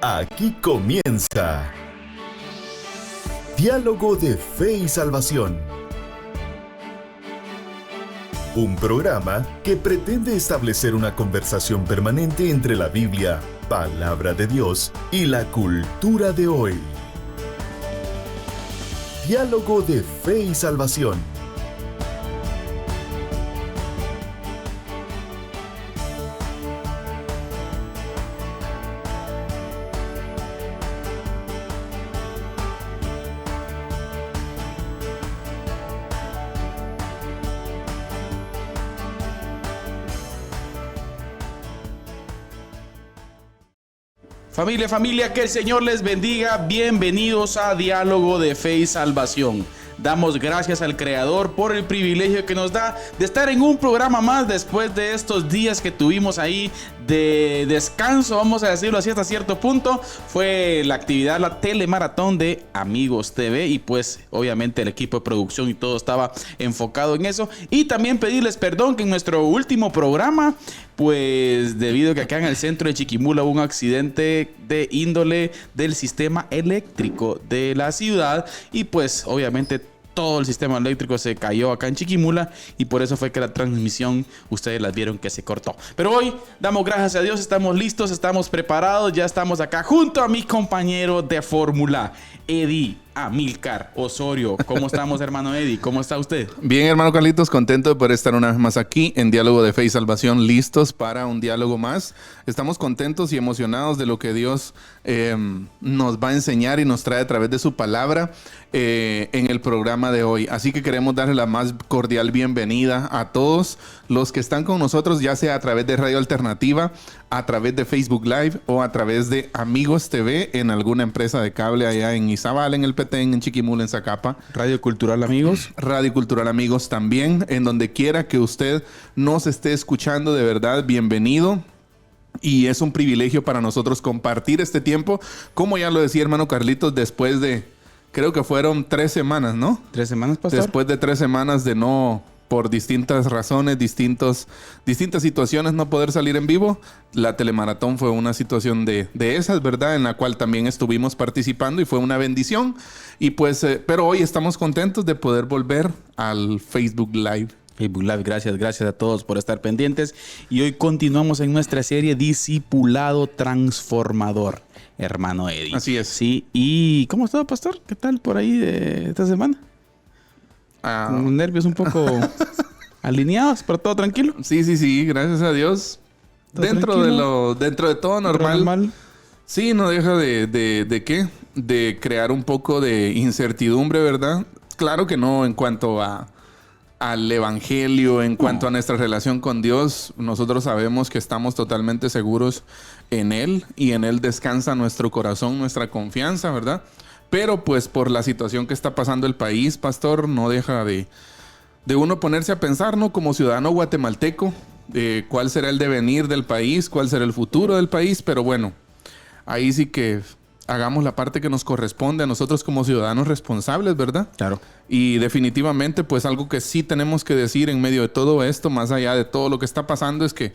Aquí comienza Diálogo de Fe y Salvación. Un programa que pretende establecer una conversación permanente entre la Biblia, palabra de Dios, y la cultura de hoy. Diálogo de Fe y Salvación. Familia, que el Señor les bendiga. Bienvenidos a Diálogo de Fe y Salvación. Damos gracias al Creador por el privilegio que nos da de estar en un programa más después de estos días que tuvimos ahí de descanso, vamos a decirlo así hasta cierto punto. Fue la actividad, la telemaratón de Amigos TV, y pues obviamente el equipo de producción y todo estaba enfocado en eso. Y también pedirles perdón que en nuestro último programa, pues debido a que acá en el centro de Chiquimula hubo un accidente de índole del sistema eléctrico de la ciudad, y pues obviamente todo el sistema eléctrico se cayó acá en Chiquimula, y por eso fue que la transmisión, ustedes la vieron que se cortó. Pero hoy damos gracias a Dios, estamos listos, estamos preparados, ya estamos acá junto a mi compañero de fórmula, Eddie Amílcar Osorio. ¿Cómo estamos, hermano Eddie? ¿Cómo está usted? Bien, hermano Carlitos, contento de poder estar una vez más aquí en Diálogo de Fe y Salvación, listos para un diálogo más. Estamos contentos y emocionados de lo que Dios nos va a enseñar y nos trae a través de su palabra en el programa de hoy. Así que queremos darle la más cordial bienvenida a todos los que están con nosotros, ya sea a través de Radio Alternativa, a través de Facebook Live o a través de Amigos TV en alguna empresa de cable allá en Izabal, en el Petén, en Chiquimula, en Zacapa. Radio Cultural Amigos. Radio Cultural Amigos también. En donde quiera que usted nos esté escuchando, de verdad, bienvenido. Y es un privilegio para nosotros compartir este tiempo. Como ya lo decía, hermano Carlitos, después de, creo que fueron 3 semanas, ¿no? 3 semanas, pastor. Después de 3 semanas de no, por distintas razones, distintas situaciones, no poder salir en vivo. La telemaratón fue una situación de esas, ¿verdad? En la cual también estuvimos participando y fue una bendición. Y pues, pero hoy estamos contentos de poder volver al Facebook Live. Facebook Live, gracias a todos por estar pendientes. Y hoy continuamos en nuestra serie Discipulado Transformador, hermano Eddie. Así es. Sí, ¿y cómo está, pastor? ¿Qué tal por ahí de esta semana? Con los nervios un poco alineados, pero todo tranquilo. Sí, gracias a Dios. Dentro de todo normal. Sí, no deja de crear un poco de incertidumbre, ¿verdad? Claro que no en cuanto al evangelio, en cuanto a nuestra relación con Dios. Nosotros sabemos que estamos totalmente seguros en Él, y en Él descansa nuestro corazón, nuestra confianza, ¿verdad? Pero pues por la situación que está pasando el país, pastor, no deja de uno ponerse a pensar, ¿no? Como ciudadano guatemalteco, cuál será el devenir del país, cuál será el futuro del país. Pero bueno, ahí sí que hagamos la parte que nos corresponde a nosotros como ciudadanos responsables, ¿verdad? Claro. Y definitivamente, pues algo que sí tenemos que decir en medio de todo esto, más allá de todo lo que está pasando, es que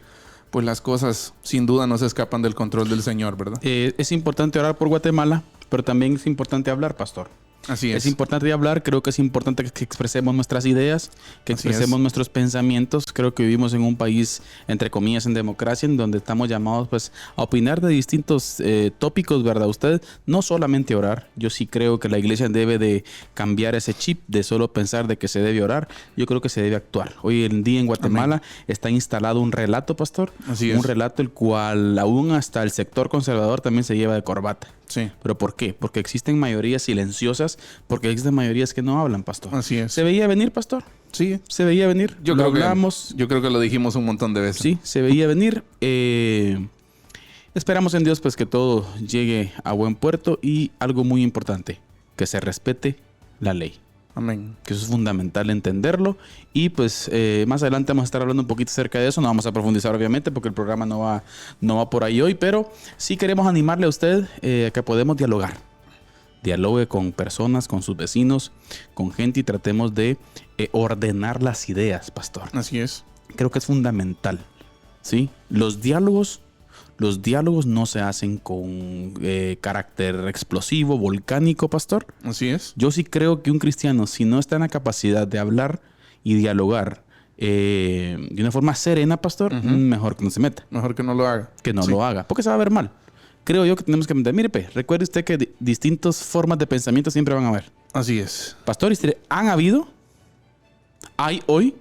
pues las cosas sin duda no se escapan del control del Señor, ¿verdad? Es importante orar por Guatemala, pero también es importante hablar, pastor. Así es. Es importante hablar, creo que es importante que expresemos nuestras ideas, que expresemos nuestros pensamientos. Creo que vivimos en un país, entre comillas, en democracia, en donde estamos llamados pues a opinar de distintos tópicos, ¿verdad? Usted no solamente orar. Yo sí creo que la iglesia debe de cambiar ese chip de solo pensar de que se debe orar. Yo creo que se debe actuar. Hoy en día en Guatemala está instalado un relato, pastor. Así es. Un relato el cual aún hasta el sector conservador también se lleva de corbata. Sí. ¿Pero por qué? Porque existen mayorías silenciosas, porque existen mayorías que no hablan, pastor. Así es. ¿Se veía venir, pastor? Sí. Se veía venir. Yo creo que lo dijimos un montón de veces. Sí, se veía venir. Esperamos en Dios pues que todo llegue a buen puerto, y algo muy importante, que se respete la ley. Amén. Que eso es fundamental entenderlo. Y pues más adelante vamos a estar hablando un poquito acerca de eso. No vamos a profundizar obviamente porque el programa no va por ahí hoy, pero sí queremos animarle a usted a que podemos dialogar. Dialogue con personas, con sus vecinos, con gente, y tratemos de ordenar las ideas, pastor. Así es. Creo que es fundamental, ¿sí? Los diálogos los diálogos no se hacen con carácter explosivo, volcánico, pastor. Así es. Yo sí creo que un cristiano, si no está en la capacidad de hablar y dialogar de una forma serena, pastor, mejor que no se meta. Mejor que no lo haga. Que no lo haga, porque se va a ver mal. Creo yo que tenemos que entender. Mire, recuerde usted que distintas formas de pensamiento siempre van a haber. Así es. Pastor, han habido, hay hoy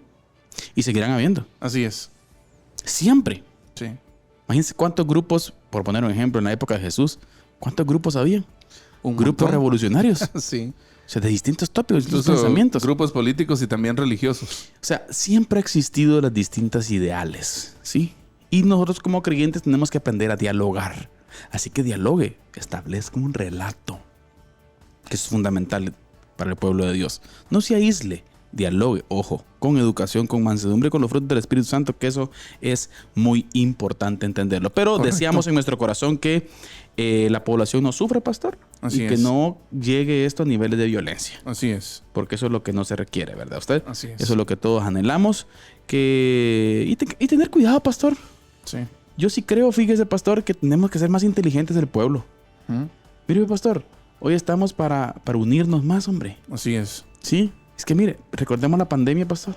y seguirán habiendo. Así es. Siempre. Sí. Imagínense cuántos grupos, por poner un ejemplo, en la época de Jesús, ¿cuántos grupos había? Grupos montón. Revolucionarios. Sí. O sea, de distintos tópicos, distintos Incluso pensamientos. grupos políticos y también religiosos. O sea, siempre ha existido las distintas ideales, ¿sí? Y nosotros como creyentes tenemos que aprender a dialogar. Así que dialogue, establezca un relato, que es fundamental para el pueblo de Dios. No se aísle, dialogue, ojo, con educación, con mansedumbre, con los frutos del Espíritu Santo, que eso es muy importante entenderlo. Pero Correcto. deseamos en nuestro corazón que la población no sufra, pastor, Así y que es. no llegue esto a niveles de violencia. Así es. Porque eso es lo que no se requiere, ¿verdad usted? Así es. Eso es lo que todos anhelamos. Y tener cuidado, pastor. Sí. Yo sí creo, fíjese, pastor, que tenemos que ser más inteligentes del pueblo. Mire, pastor, hoy estamos para unirnos más, hombre. Así es. Sí, es que mire, recordemos la pandemia, pastor.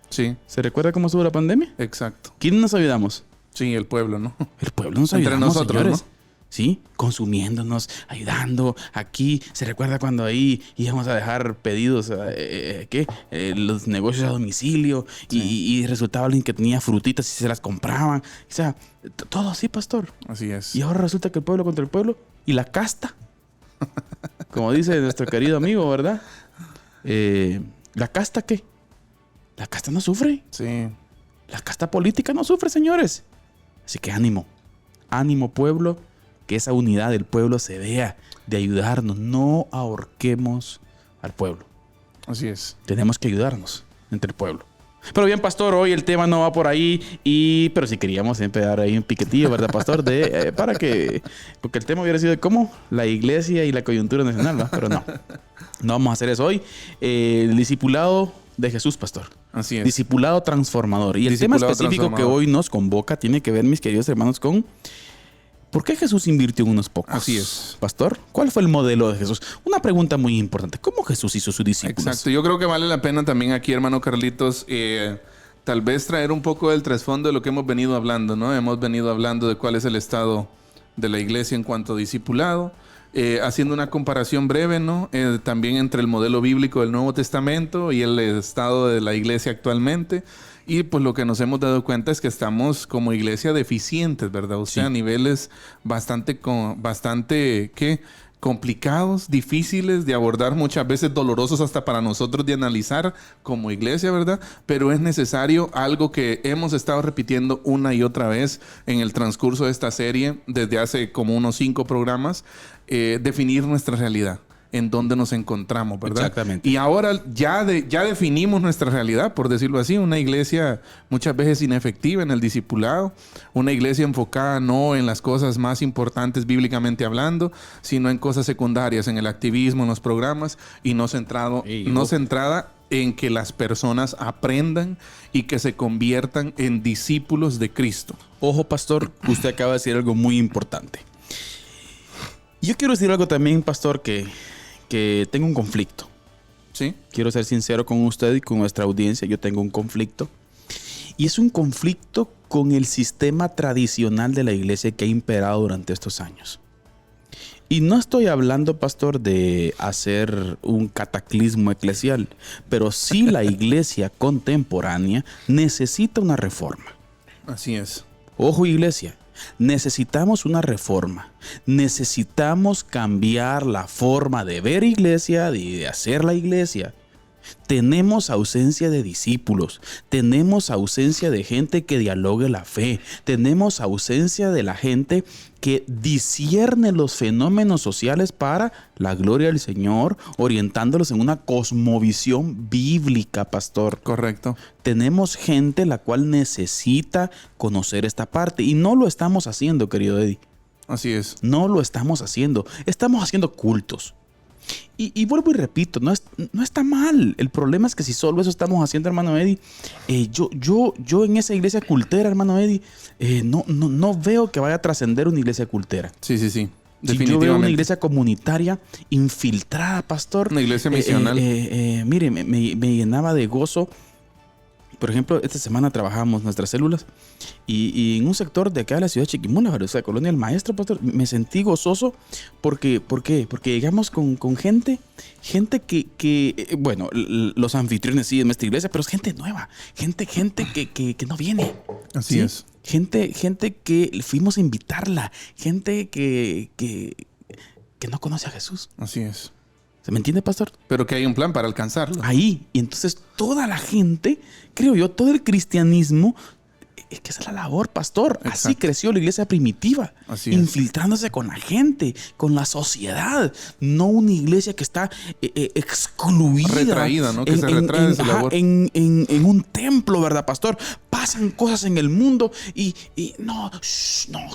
Sí. ¿Se recuerda cómo estuvo la pandemia? Exacto. ¿Quién nos ayudamos? Sí, el pueblo, ¿no? El pueblo nos Entre ayudamos, nosotros, señores. ¿no? Sí, consumiéndonos, ayudando. Aquí, ¿se recuerda cuando ahí íbamos a dejar pedidos, los negocios a domicilio y resultaba alguien que tenía frutitas y se las compraban? O sea, todo así, pastor. Así es. Y ahora resulta que el pueblo contra el pueblo y la casta, como dice nuestro querido amigo, ¿verdad? ¿La casta qué? La casta no sufre. Sí. La casta política no sufre, señores. Así que ánimo. Ánimo, pueblo. Que esa unidad del pueblo se vea, de ayudarnos. No ahorquemos al pueblo. Así es. Tenemos que ayudarnos entre el pueblo. Pero bien, pastor, hoy el tema no va por ahí. Pero si queríamos siempre dar ahí un piquetillo, ¿verdad, pastor? Porque el tema hubiera sido de cómo la iglesia y la coyuntura nacional, ¿va? Pero no. No vamos a hacer eso hoy. El discipulado de Jesús, pastor. Así es. Discipulado transformador. Y el tema Discipulado específico que transformador. hoy nos convoca tiene que ver, mis queridos hermanos, con ¿por qué Jesús invirtió en unos pocos? Así es. Pastor, ¿cuál fue el modelo de Jesús? Una pregunta muy importante. ¿Cómo Jesús hizo sus discípulos? Exacto. Yo creo que vale la pena también aquí, hermano Carlitos, tal vez traer un poco del trasfondo de lo que hemos venido hablando, ¿no? Hemos venido hablando de cuál es el estado de la iglesia en cuanto a discipulado, haciendo una comparación breve, ¿no? También entre el modelo bíblico del Nuevo Testamento y el estado de la iglesia actualmente. Y pues lo que nos hemos dado cuenta es que estamos como iglesia deficientes, ¿verdad? O sea, a niveles bastante complicados, difíciles de abordar, muchas veces dolorosos hasta para nosotros de analizar como iglesia, ¿verdad? Pero es necesario algo que hemos estado repitiendo una y otra vez en el transcurso de esta serie, desde hace como unos 5 programas, definir nuestra realidad. En dónde nos encontramos, ¿verdad? Exactamente. Y ahora ya definimos nuestra realidad, por decirlo así. Una iglesia muchas veces inefectiva en el discipulado. Una iglesia enfocada no en las cosas más importantes bíblicamente hablando, sino en cosas secundarias, en el activismo, en los programas, y no centrada en que las personas aprendan y que se conviertan en discípulos de Cristo. Ojo, pastor, usted acaba de decir algo muy importante. Yo quiero decir algo también, pastor, que tengo un conflicto. ¿Sí? Quiero ser sincero con usted y con nuestra audiencia. Yo tengo un conflicto. Y es un conflicto con el sistema tradicional de la iglesia que ha imperado durante estos años. Y no estoy hablando, pastor, de hacer un cataclismo eclesial, pero sí la iglesia contemporánea necesita una reforma. Así es. Ojo, iglesia. Necesitamos una reforma. Necesitamos cambiar la forma de ver iglesia, de hacer la iglesia. Tenemos ausencia de discípulos. Tenemos ausencia de gente que dialogue la fe. Tenemos ausencia de la gente que discierne los fenómenos sociales para la gloria del Señor, orientándolos en una cosmovisión bíblica, pastor. Correcto. Tenemos gente la cual necesita conocer esta parte y no lo estamos haciendo, querido Eddie. Así es. No lo estamos haciendo. Estamos haciendo cultos. Y vuelvo y repito, no está mal. El problema es que si solo eso estamos haciendo, hermano Eddie, yo en esa iglesia cultera, hermano Eddie, no veo que vaya a trascender una iglesia cultera. Sí. Si yo veo una iglesia comunitaria infiltrada, pastor. Una iglesia misional. Mire, me llenaba de gozo. Por ejemplo, esta semana trabajamos nuestras células y en un sector de acá de la ciudad de Chiquimula, o sea, Colonia del Maestro, pastor, me sentí gozoso ¿por qué? Porque llegamos con gente que bueno, los anfitriones sí en esta iglesia, pero es gente nueva, gente que no viene. Así ¿sí? es. Gente que fuimos a invitarla, gente que no conoce a Jesús. Así es. ¿Se me entiende, pastor? Pero que hay un plan para alcanzarlo. Ahí. Y entonces toda la gente, creo yo, todo el cristianismo, es que esa es la labor, pastor. Exacto. Así creció la iglesia primitiva. Así es. Infiltrándose con la gente, con la sociedad. No una iglesia que está excluida. Retraída, ¿no? Que se retrae de su labor. En un templo, ¿verdad, pastor? Pasan cosas en el mundo y no,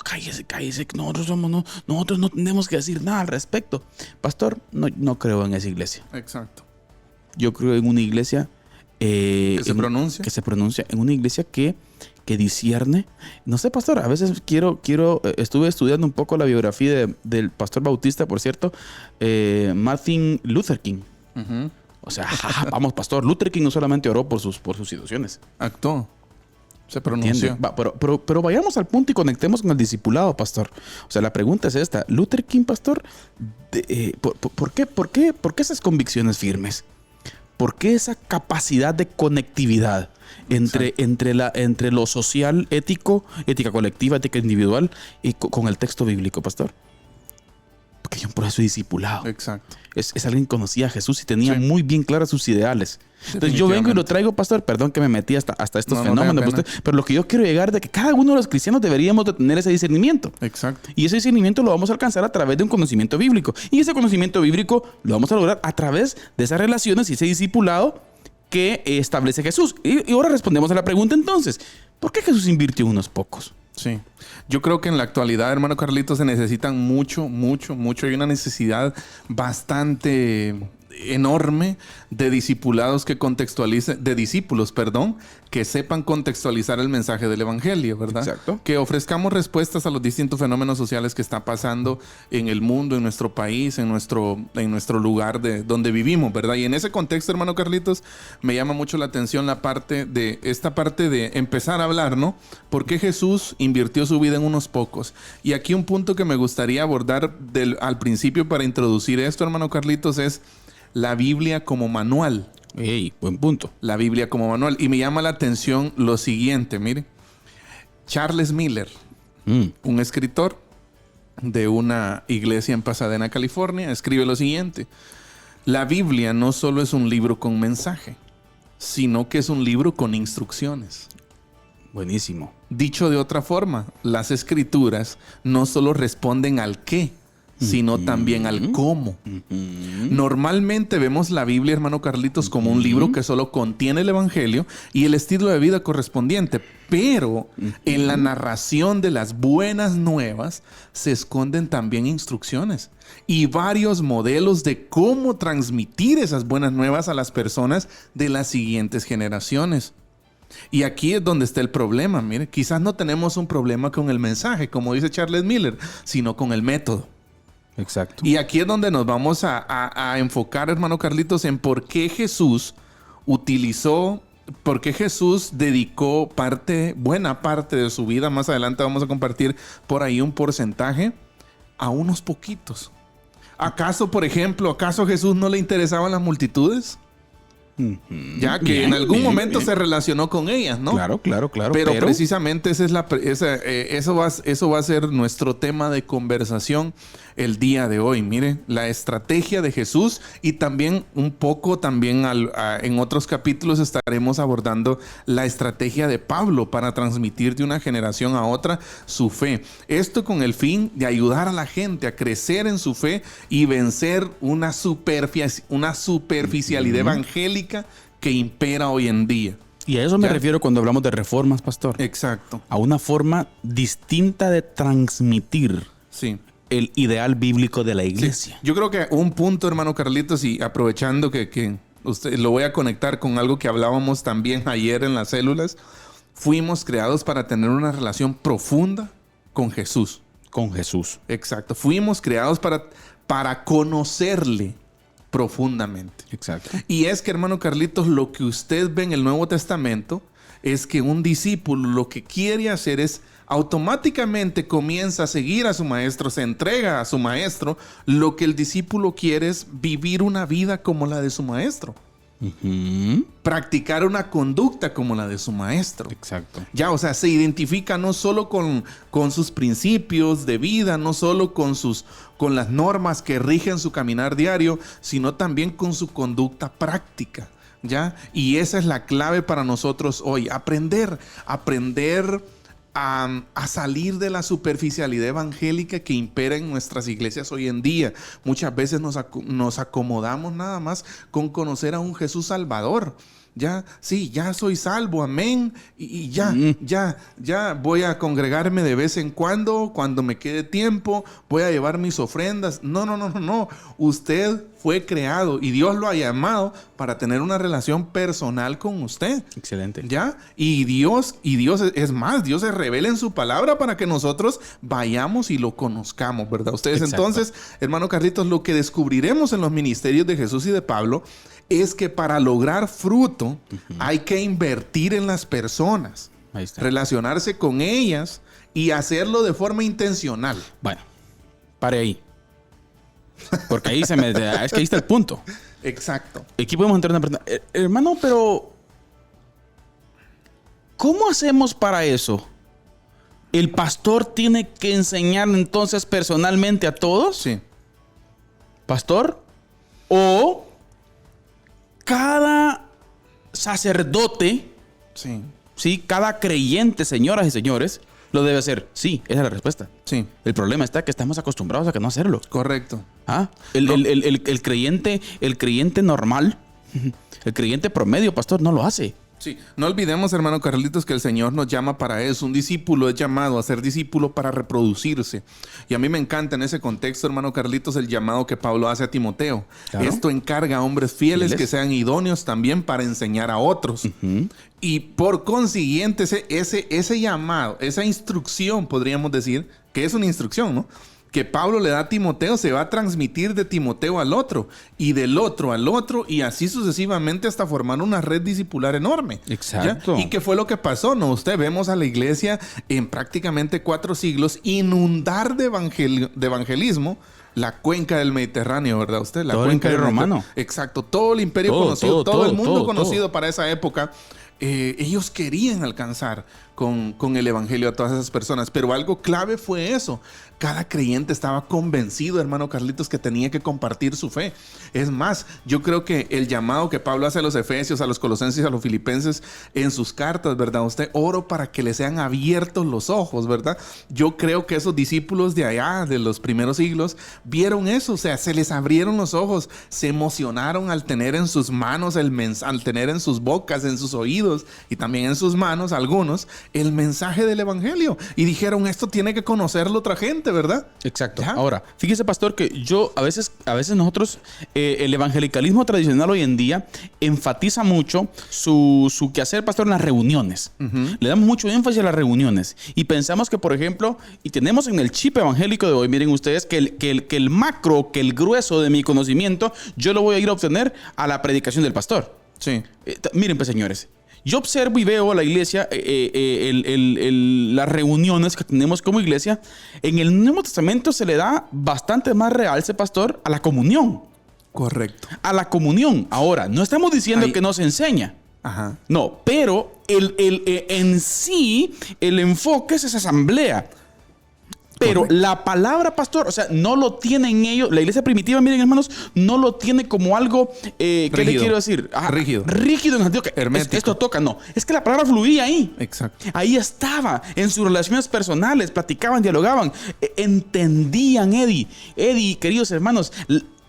cállese. Nosotros no tenemos que decir nada al respecto. Pastor, no creo en esa iglesia. Exacto. Yo creo en una iglesia que se pronuncia. En una iglesia que discierne. No sé, pastor, a veces estuve estudiando un poco la biografía del pastor bautista, por cierto, Martin Luther King. Uh-huh. O sea, vamos, pastor, Luther King no solamente oró por sus situaciones. Actuó. Se pronunció. Pero vayamos al punto y conectemos con el discipulado, pastor. O sea, la pregunta es esta. Luther King, pastor, ¿por qué esas convicciones firmes? ¿Por qué esa capacidad de conectividad entre lo social, ética colectiva, ética individual y con el texto bíblico, pastor? Porque hay un proceso de discipulado. Exacto. Es alguien que conocía a Jesús y tenía muy bien claras sus ideales. Entonces yo vengo y lo traigo, pastor. Perdón que me metí hasta estos fenómenos. Pero lo que yo quiero llegar de que cada uno de los cristianos deberíamos de tener ese discernimiento. Exacto. Y ese discernimiento lo vamos a alcanzar a través de un conocimiento bíblico. Y ese conocimiento bíblico lo vamos a lograr a través de esas relaciones y ese discipulado que establece Jesús. Y ahora respondemos a la pregunta entonces. ¿Por qué Jesús invirtió en unos pocos? Sí. Yo creo que en la actualidad, hermano Carlitos, se necesitan mucho. Hay una necesidad bastante enorme de discipulados que sepan contextualizar el mensaje del evangelio, ¿verdad? Exacto. Que ofrezcamos respuestas a los distintos fenómenos sociales que están pasando en el mundo, en nuestro país, en nuestro lugar de donde vivimos, ¿verdad? Y en ese contexto, hermano Carlitos, me llama mucho la atención esta parte de empezar a hablar, ¿no? ¿Por qué Jesús invirtió su vida en unos pocos? Y aquí un punto que me gustaría abordar al principio para introducir esto, hermano Carlitos, es la Biblia como manual. Buen punto. La Biblia como manual. Y me llama la atención lo siguiente, mire. Charles Miller, un escritor de una iglesia en Pasadena, California, escribe lo siguiente. La Biblia no solo es un libro con mensaje, sino que es un libro con instrucciones. Buenísimo. Dicho de otra forma, las escrituras no solo responden al qué, sino también al cómo. Normalmente vemos la Biblia, hermano Carlitos, como un libro que solo contiene el evangelio y el estilo de vida correspondiente, pero en la narración de las buenas nuevas se esconden también instrucciones y varios modelos de cómo transmitir esas buenas nuevas a las personas de las siguientes generaciones. Y aquí es donde está el problema. Mire, quizás no tenemos un problema con el mensaje, como dice Charles Miller, sino con el método. Exacto. Y aquí es donde nos vamos a enfocar, hermano Carlitos, en por qué Jesús dedicó buena parte de su vida. Más adelante vamos a compartir por ahí un porcentaje a unos poquitos. ¿Acaso Jesús no le interesaban las multitudes? Ya que en algún momento se relacionó con ellas, ¿no? Claro. Pero precisamente eso va a ser nuestro tema de conversación el día de hoy. Mire, la estrategia de Jesús y también un poco en otros capítulos estaremos abordando la estrategia de Pablo para transmitir de una generación a otra su fe. Esto con el fin de ayudar a la gente a crecer en su fe y vencer una superficialidad evangélica que impera hoy en día. Y a eso me refiero cuando hablamos de reformas, pastor. Exacto. A una forma distinta de transmitir el ideal bíblico de la iglesia. Sí. Yo creo que un punto, hermano Carlitos, y aprovechando que usted lo voy a conectar con algo que hablábamos también ayer en las células, fuimos creados para tener una relación profunda con Jesús. Con Jesús. Exacto. Fuimos creados para conocerle profundamente. Exacto. Y es que, hermano Carlitos, lo que usted ve en el Nuevo Testamento es que un discípulo lo que quiere hacer es automáticamente comienza a seguir a su maestro, se entrega a su maestro. Lo que el discípulo quiere es vivir una vida como la de su maestro. Practicar una conducta como la de su maestro. Exacto. Ya, o sea, se identifica no solo con sus principios de vida, no solo con las normas que rigen su caminar diario, sino también con su conducta práctica. ¿Ya? Y esa es la clave para nosotros hoy. Aprender a salir de la superficialidad evangélica que impera en nuestras iglesias hoy en día. Muchas veces nos acomodamos nada más con conocer a un Jesús Salvador. Ya, sí, ya soy salvo, amén. Y ya voy a congregarme de vez en cuando me quede tiempo, voy a llevar mis ofrendas. No. Usted fue creado y Dios lo ha llamado para tener una relación personal con usted. Excelente. ¿Ya? Y Dios es más, Dios se revela en su palabra para que nosotros vayamos y lo conozcamos, ¿verdad? Ustedes, exacto. Entonces, hermano Carlitos, lo que descubriremos en los ministerios de Jesús y de Pablo es que para lograr fruto hay que invertir en las personas, Ahí está. relacionarse con ellas y hacerlo de forma intencional. Bueno, pare ahí. Porque ahí es que ahí está el punto. Exacto. Aquí podemos entrar en una pregunta. Hermano, pero ¿cómo hacemos para eso? ¿El pastor tiene que enseñar entonces personalmente a todos? Sí. ¿Pastor? ¿O cada sacerdote, sí, cada creyente, señoras y señores, lo debe hacer? Sí, esa es la respuesta. Sí. El problema está que estamos acostumbrados a que no hacerlo. Correcto. ¿Ah? El creyente normal, el creyente promedio, pastor, no lo hace. Sí, no olvidemos, hermano Carlitos, que el Señor nos llama para eso. Un discípulo es llamado a ser discípulo para reproducirse. Y a mí me encanta en ese contexto, hermano Carlitos, el llamado que Pablo hace a Timoteo. Claro. Esto encarga a hombres fieles que sean idóneos también para enseñar a otros. Y por consiguiente, ese llamado, esa instrucción, podríamos decir, que es una instrucción, ¿no?, que Pablo le da a Timoteo, se va a transmitir de Timoteo al otro y del otro al otro y así sucesivamente hasta formar una red discipular enorme. Exacto. ¿Ya? ¿Y qué fue lo que pasó? No, usted vemos a la iglesia en prácticamente 4 siglos inundar de evangelismo la cuenca del Mediterráneo, ¿verdad? Usted, la todo cuenca el imperio romano. Exacto, todo el imperio conocido, todo el mundo conocido para esa época. Ellos querían alcanzar con el evangelio a todas esas personas, pero algo clave fue eso. Cada creyente estaba convencido, hermano Carlitos, que tenía que compartir su fe. Es más, yo creo que el llamado que Pablo hace a los efesios, a los colosenses, a los filipenses en sus cartas, ¿verdad? Usted, oro para que le sean abiertos los ojos, ¿verdad? Yo creo que esos discípulos de allá, de los primeros siglos, vieron eso, o sea, se les abrieron los ojos, se emocionaron al tener en sus manos al tener en sus bocas, en sus oídos y también en sus manos, algunos, el mensaje del evangelio. Y dijeron, esto tiene que conocerlo otra gente, ¿verdad? Exacto. ¿Ya? Ahora, fíjese, pastor, que yo a veces nosotros, el evangelicalismo tradicional hoy en día enfatiza mucho su quehacer, pastor, en las reuniones. Le damos mucho énfasis a las reuniones. Y pensamos que, por ejemplo, y tenemos en el chip evangélico de hoy, miren ustedes, que el macro, que el grueso de mi conocimiento, yo lo voy a ir a obtener a la predicación del pastor. Sí. Miren, pues, señores. Yo observo y veo la iglesia, las reuniones que tenemos como iglesia. En el Nuevo Testamento se le da bastante más realce, pastor, a la comunión. Correcto. A la comunión. Ahora, no estamos diciendo que no se enseña. Ajá. No, pero en sí, el enfoque es esa asamblea. Pero correcto. La palabra, pastor, o sea, no lo tienen ellos. La iglesia primitiva, miren, hermanos, no lo tiene como algo, ¿qué le quiero decir? Rígido. Rígido en el sentido que esto toca, no. Es que la palabra fluía ahí. Exacto. Ahí estaba, en sus relaciones personales, platicaban, dialogaban, entendían, Eddie, queridos hermanos,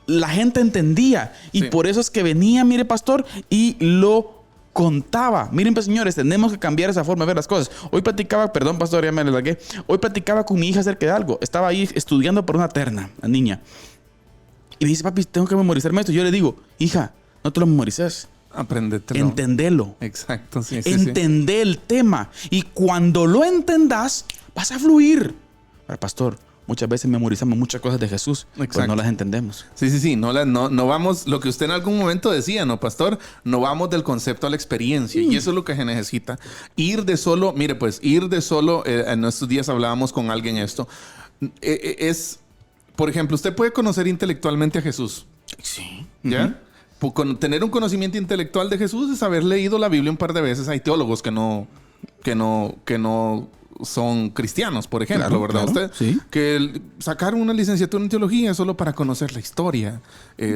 la gente entendía. Y por eso es que venía, mire, pastor, y lo contaba. Miren, pues, señores, tenemos que cambiar esa forma de ver las cosas. Hoy platicaba, perdón, pastor, ya me alargué. Hoy platicaba con mi hija acerca de algo. Estaba ahí estudiando por una terna, la niña. Y me dice, papi, tengo que memorizarme esto. Yo le digo, hija, no te lo memorices. Aprendetelo. Entendelo. Exacto, sí. Entendé el tema. Y cuando lo entendas, vas a fluir. Ahora, pastor, muchas veces memorizamos muchas cosas de Jesús, pues no las entendemos. Sí. No vamos, lo que usted en algún momento decía, ¿no, pastor? No vamos del concepto a la experiencia. Y eso es lo que se necesita. Ir de solo, en estos días hablábamos con alguien esto. Por ejemplo, usted puede conocer intelectualmente a Jesús. Sí. ¿Ya? Tener un conocimiento intelectual de Jesús es haber leído la Biblia un par de veces. Hay teólogos que no son cristianos, por ejemplo, claro, ¿verdad? Claro, usted sí. que sacar una licenciatura en teología es solo para conocer la historia,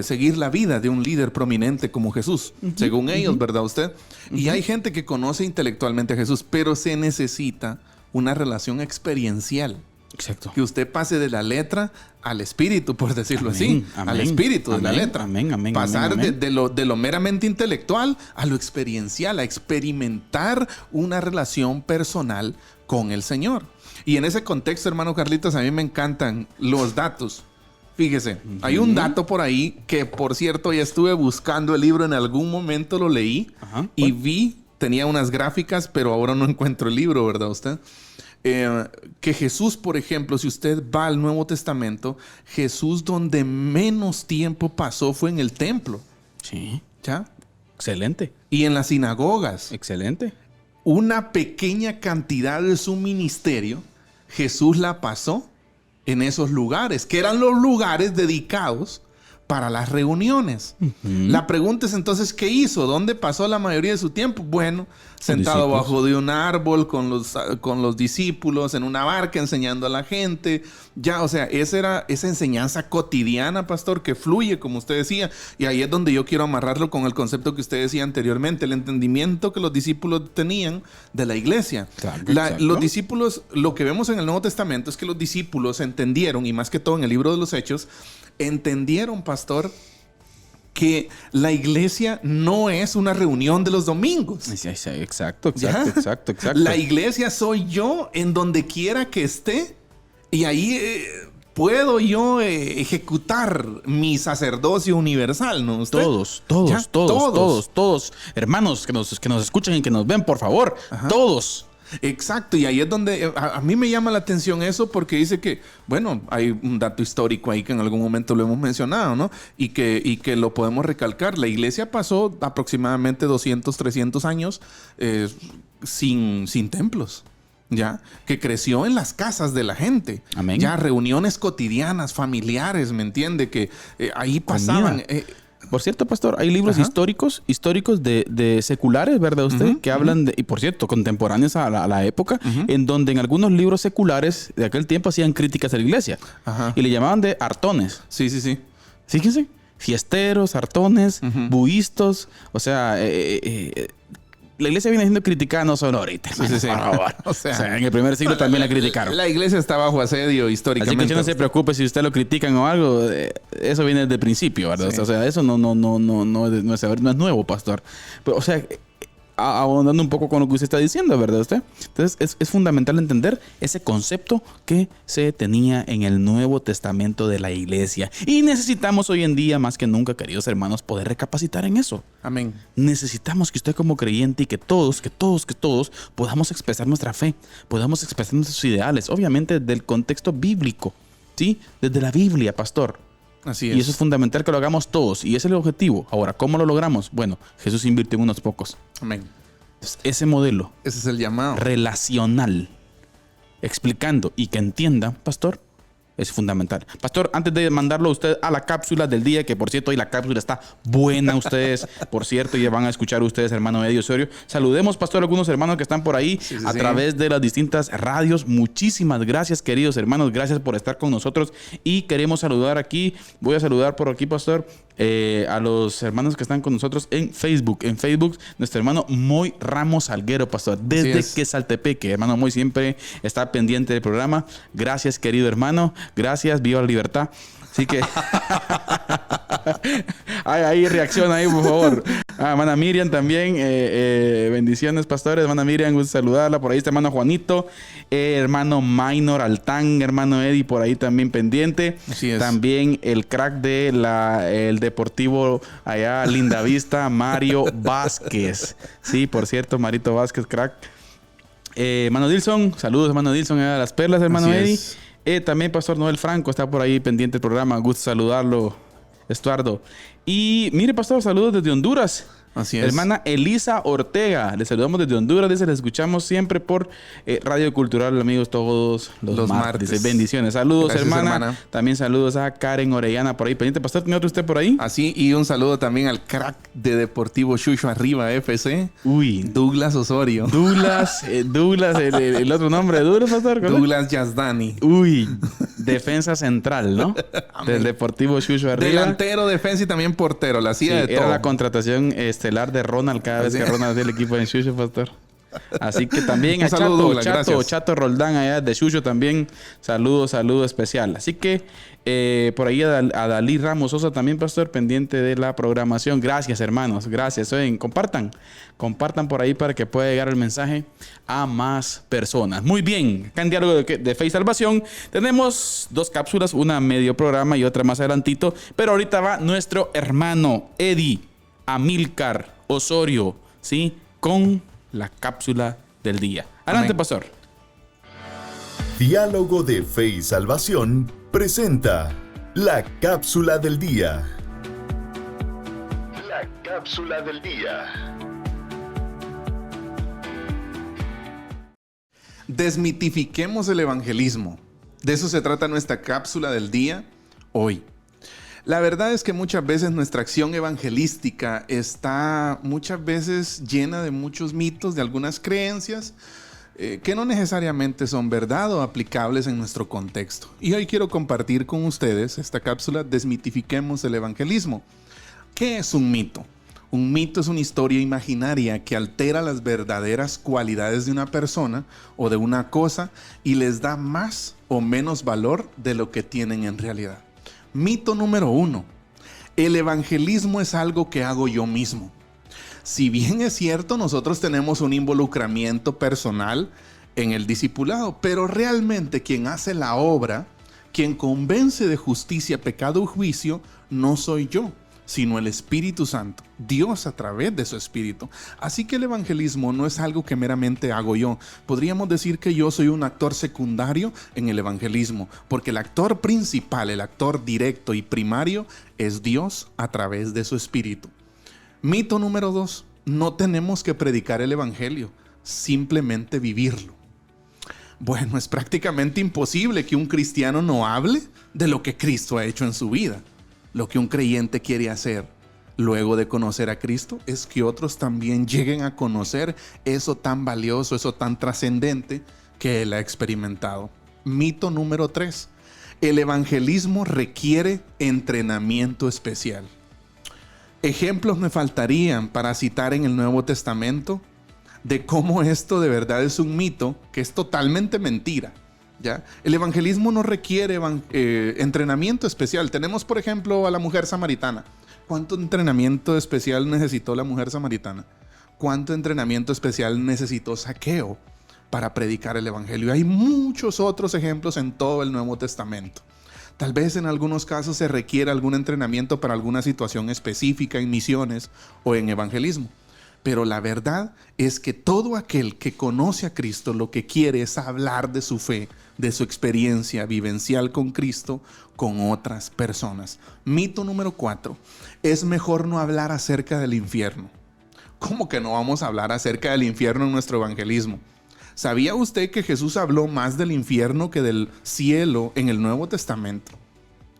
seguir la vida de un líder prominente como Jesús, según ellos, ¿verdad? Usted. Y hay gente que conoce intelectualmente a Jesús, pero se necesita una relación experiencial. Exacto. Que usted pase de la letra al espíritu, por decirlo así. Al espíritu de la letra. Pasar de lo meramente intelectual a lo experiencial, a experimentar una relación personal con el Señor. Y en ese contexto, hermano Carlitos, a mí me encantan los datos. Fíjese, hay un dato por ahí que, por cierto, ya estuve buscando el libro, en algún momento lo leí y tenía unas gráficas, pero ahora no encuentro el libro, ¿verdad usted? Que Jesús, por ejemplo, si usted va al Nuevo Testamento, Jesús donde menos tiempo pasó fue en el templo. Sí. ¿Ya? Excelente. Y en las sinagogas. Excelente. Una pequeña cantidad de su ministerio, Jesús la pasó en esos lugares, que eran los lugares dedicados para las reuniones. La pregunta es entonces, ¿qué hizo? ¿Dónde pasó la mayoría de su tiempo? Bueno, sentado bajo de un árbol con los discípulos, en una barca enseñando a la gente. Ya, o sea, esa era esa enseñanza cotidiana, pastor, que fluye, como usted decía. Y ahí es donde yo quiero amarrarlo con el concepto que usted decía anteriormente, el entendimiento que los discípulos tenían de la iglesia. Los discípulos, lo que vemos en el Nuevo Testamento es que los discípulos entendieron, y más que todo en el libro de los Hechos, entendieron, pastor, que la iglesia no es una reunión de los domingos. Exacto. La iglesia soy yo en donde quiera que esté, y ahí puedo yo ejecutar mi sacerdocio universal, ¿no? ¿Usted? Todos, hermanos que nos escuchan y que nos ven, por favor, todos. Exacto, y ahí es donde a mí me llama la atención eso, porque dice que, bueno, hay un dato histórico ahí que en algún momento lo hemos mencionado, ¿no? Y que lo podemos recalcar. La iglesia pasó aproximadamente 200, 300 años sin templos, ¿ya? Que creció en las casas de la gente. Amén. Ya, reuniones cotidianas, familiares, ¿me entiende? Que ahí pasaban... Por cierto, pastor, hay libros históricos de seculares, ¿verdad usted? Que hablan de, y por cierto, contemporáneos a la época, en donde en algunos libros seculares de aquel tiempo hacían críticas a la iglesia. Y le llamaban de artones. Sí. Fíjense, fiesteros, artones, buistos, o sea... la iglesia viene siendo criticada no solo ahorita. Sí. Por favor. O sea, en el primer siglo también la criticaron. La iglesia está bajo asedio históricamente. Así que no se preocupe si usted lo critican o algo. Eso viene desde el principio, ¿verdad? Sí. O sea, eso no es nuevo, pastor. Pero, o sea, abondando un poco con lo que usted está diciendo, ¿verdad usted? Entonces, es fundamental entender ese concepto que se tenía en el Nuevo Testamento de la iglesia. Y necesitamos hoy en día, más que nunca, queridos hermanos, poder recapacitar en eso. Amén. Necesitamos que usted como creyente y que todos podamos expresar nuestra fe, podamos expresar nuestros ideales, obviamente del contexto bíblico, ¿sí? Desde la Biblia, pastor. Así es. Y eso es fundamental que lo hagamos todos. Y ese es el objetivo. Ahora, ¿cómo lo logramos? Bueno, Jesús invirtió en unos pocos. Amén. Entonces, ese modelo. Ese es el llamado. Relacional. Explicando y que entienda, pastor, es fundamental. Pastor, antes de mandarlo a usted a la cápsula del día, que por cierto, hoy la cápsula está buena, ustedes, por cierto, ya van a escuchar ustedes, hermano Eddie Osorio. Saludemos, pastor, a algunos hermanos que están por ahí a través de las distintas radios. Muchísimas gracias, queridos hermanos. Gracias por estar con nosotros. Y queremos saludar aquí, voy a saludar por aquí, pastor, a los hermanos que están con nosotros en Facebook. En Facebook, nuestro hermano Moy Ramos Salguero, pastor, desde Quesaltepeque. Hermano Moy siempre está pendiente del programa. Gracias, querido hermano. Gracias, viva la libertad. Así que Ahí reacciona ahí, por favor. Hermana Miriam también. Bendiciones, pastores. Hermana Miriam, gusto saludarla. Por ahí está hermano Juanito. Hermano Minor Altán. Hermano Eddie, por ahí también pendiente. Así es. También el crack de el Deportivo allá, Lindavista, Mario Vázquez. Sí, por cierto, Marito Vázquez, crack. Hermano Dilson, saludos hermano Dilson, a las perlas, hermano Así Eddie. También Pastor Noel Franco está por ahí pendiente del programa. Gusto saludarlo, Estuardo. Y mire, Pastor, saludos desde Honduras. Así es. Hermana Elisa Ortega, les saludamos desde Honduras. Dice, les escuchamos siempre por Radio Cultural, amigos, todos los martes. Dice, bendiciones. Saludos, gracias, hermana. También saludos a Karen Orellana por ahí pendiente. Pastor, ¿tiene otro usted por ahí? Así, y un saludo también al crack de Deportivo Chucho Arriba FC. Uy. Douglas Osorio. Douglas, el otro nombre de Douglas, Pastor. Douglas Yazdani. Uy, defensa central, ¿no? Del Deportivo Chucho Arriba. Delantero, defensa y también portero. La hacía de todo. Era la contratación estelar de Ronald cada vez que Ronald hacía el equipo de Chucho, Pastor. Así que también a Chato Roldán allá de Chucho también. Saludo especial. Así que por ahí a Dalí Ramos Sosa también, Pastor, pendiente de la programación. Gracias, hermanos. Gracias. Compartan por ahí para que pueda llegar el mensaje a más personas. Muy bien. Acá en Diálogo de Fe y Salvación tenemos 2 cápsulas, una medio programa y otra más adelantito. Pero ahorita va nuestro hermano Eddie Amílcar Osorio, ¿sí? Con la cápsula del día. Adelante, Amén. Pastor. Diálogo de Fe y Salvación presenta la cápsula del día. La cápsula del día. Desmitifiquemos el evangelismo. De eso se trata nuestra cápsula del día hoy. La verdad es que muchas veces nuestra acción evangelística está muchas veces llena de muchos mitos, de algunas creencias que no necesariamente son verdad o aplicables en nuestro contexto. Y hoy quiero compartir con ustedes esta cápsula Desmitifiquemos el evangelismo. ¿Qué es un mito? Un mito es una historia imaginaria que altera las verdaderas cualidades de una persona o de una cosa y les da más o menos valor de lo que tienen en realidad. Mito número 1. El evangelismo es algo que hago yo mismo. Si bien es cierto, nosotros tenemos un involucramiento personal en el discipulado, pero realmente quien hace la obra, quien convence de justicia, pecado y juicio, no soy yo, sino el Espíritu Santo, Dios a través de su Espíritu. Así que el evangelismo no es algo que meramente hago yo. Podríamos decir que yo soy un actor secundario en el evangelismo, porque el actor principal, el actor directo y primario es Dios a través de su Espíritu. Mito número 2. No tenemos que predicar el evangelio, simplemente vivirlo. Bueno, es prácticamente imposible que un cristiano no hable de lo que Cristo ha hecho en su vida. Lo que un creyente quiere hacer luego de conocer a Cristo es que otros también lleguen a conocer eso tan valioso, eso tan trascendente que él ha experimentado. Mito número 3. El evangelismo requiere entrenamiento especial. Ejemplos me faltarían para citar en el Nuevo Testamento de cómo esto de verdad es un mito que es totalmente mentira. ¿Ya? El evangelismo no requiere entrenamiento especial. Tenemos, por ejemplo, a la mujer samaritana. ¿Cuánto entrenamiento especial necesitó la mujer samaritana? ¿Cuánto entrenamiento especial necesitó Zaqueo para predicar el evangelio? Hay muchos otros ejemplos en todo el Nuevo Testamento. Tal vez en algunos casos se requiere algún entrenamiento para alguna situación específica en misiones o en evangelismo. Pero la verdad es que todo aquel que conoce a Cristo lo que quiere es hablar de su fe, de su experiencia vivencial con Cristo, con otras personas. Mito número 4. Es mejor no hablar acerca del infierno. ¿Cómo que no vamos a hablar acerca del infierno en nuestro evangelismo? ¿Sabía usted que Jesús habló más del infierno que del cielo en el Nuevo Testamento?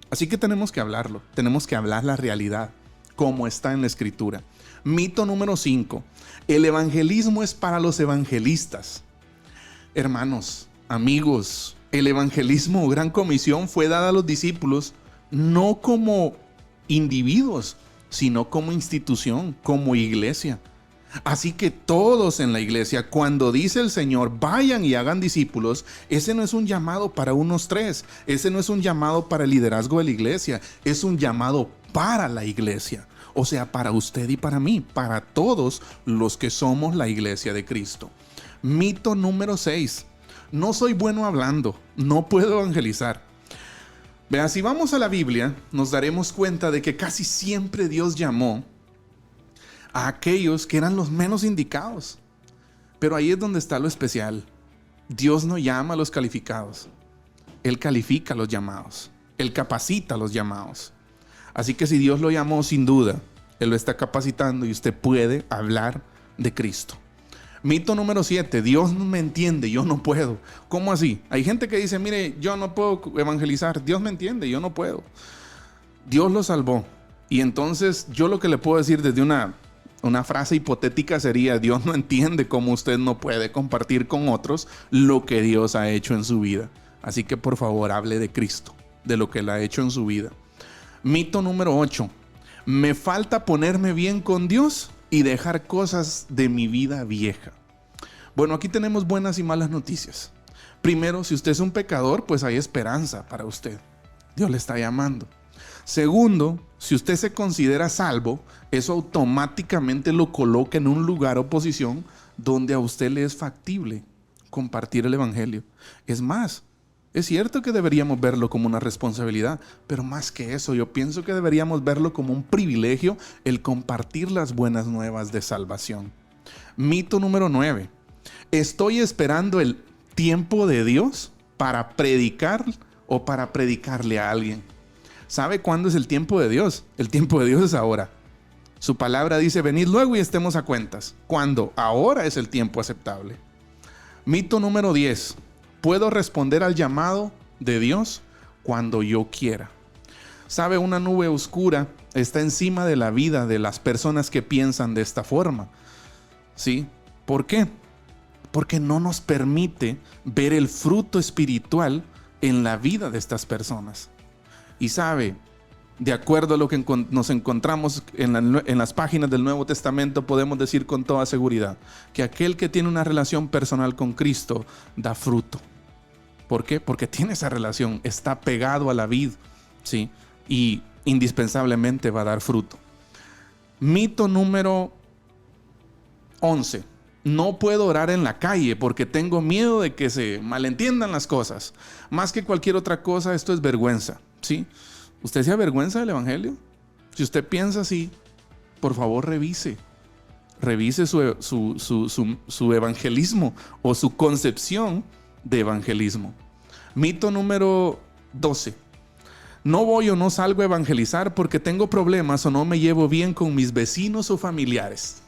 Así que tenemos que hablarlo. Tenemos que hablar la realidad, como está en la Escritura. Mito número 5. El evangelismo es para los evangelistas. Hermanos, amigos, el evangelismo o gran comisión fue dada a los discípulos no como individuos, sino como institución, como iglesia. Así que todos en la iglesia, cuando dice el Señor, vayan y hagan discípulos, ese no es un llamado para unos 3, ese no es un llamado para el liderazgo de la iglesia, es un llamado para la iglesia. O sea, para usted y para mí, para todos los que somos la iglesia de Cristo. Mito número 6. No soy bueno hablando, no puedo evangelizar. Vea, si vamos a la Biblia, nos daremos cuenta de que casi siempre Dios llamó a aquellos que eran los menos indicados. Pero ahí es donde está lo especial. Dios no llama a los calificados. Él califica a los llamados. Él capacita a los llamados. Así que si Dios lo llamó, sin duda, Él lo está capacitando y usted puede hablar de Cristo. Mito número 7. Dios no me entiende, yo no puedo. ¿Cómo así? Hay gente que dice, mire, yo no puedo evangelizar. Dios me entiende, yo no puedo. Dios lo salvó. Y entonces yo lo que le puedo decir desde una frase hipotética sería, Dios no entiende cómo usted no puede compartir con otros lo que Dios ha hecho en su vida. Así que por favor, hable de Cristo, de lo que Él ha hecho en su vida. Mito número 8. Me falta ponerme bien con Dios y dejar cosas de mi vida vieja. Bueno, aquí tenemos buenas y malas noticias. Primero, si usted es un pecador, pues hay esperanza para usted. Dios le está llamando. Segundo, si usted se considera salvo, eso automáticamente lo coloca en un lugar o posición donde a usted le es factible compartir el evangelio. Es más, es cierto que deberíamos verlo como una responsabilidad, pero más que eso, yo pienso que deberíamos verlo como un privilegio el compartir las buenas nuevas de salvación. Mito número 9. Estoy esperando el tiempo de Dios para predicar o para predicarle a alguien. ¿Sabe cuándo es el tiempo de Dios? El tiempo de Dios es ahora. Su palabra dice, venid luego y estemos a cuentas. ¿Cuándo? Ahora es el tiempo aceptable. Mito número 10. Puedo responder al llamado de Dios cuando yo quiera. ¿Sabe? Una nube oscura está encima de la vida de las personas que piensan de esta forma. ¿Sí? ¿Por qué? Porque no nos permite ver el fruto espiritual en la vida de estas personas. Y sabe, de acuerdo a lo que nos encontramos en las páginas del Nuevo Testamento, podemos decir con toda seguridad que aquel que tiene una relación personal con Cristo da fruto. ¿Por qué? Porque tiene esa relación, está pegado a la vid, ¿sí? Y indispensablemente va a dar fruto. Mito número 11. No puedo orar en la calle porque tengo miedo de que se malentiendan las cosas. Más que cualquier otra cosa, esto es vergüenza, ¿sí? ¿Usted se avergüenza del evangelio? Si usted piensa así, por favor revise su evangelismo o su concepción de evangelismo. Mito número 12. No voy o no salgo a evangelizar porque tengo problemas o no me llevo bien con mis vecinos o familiares.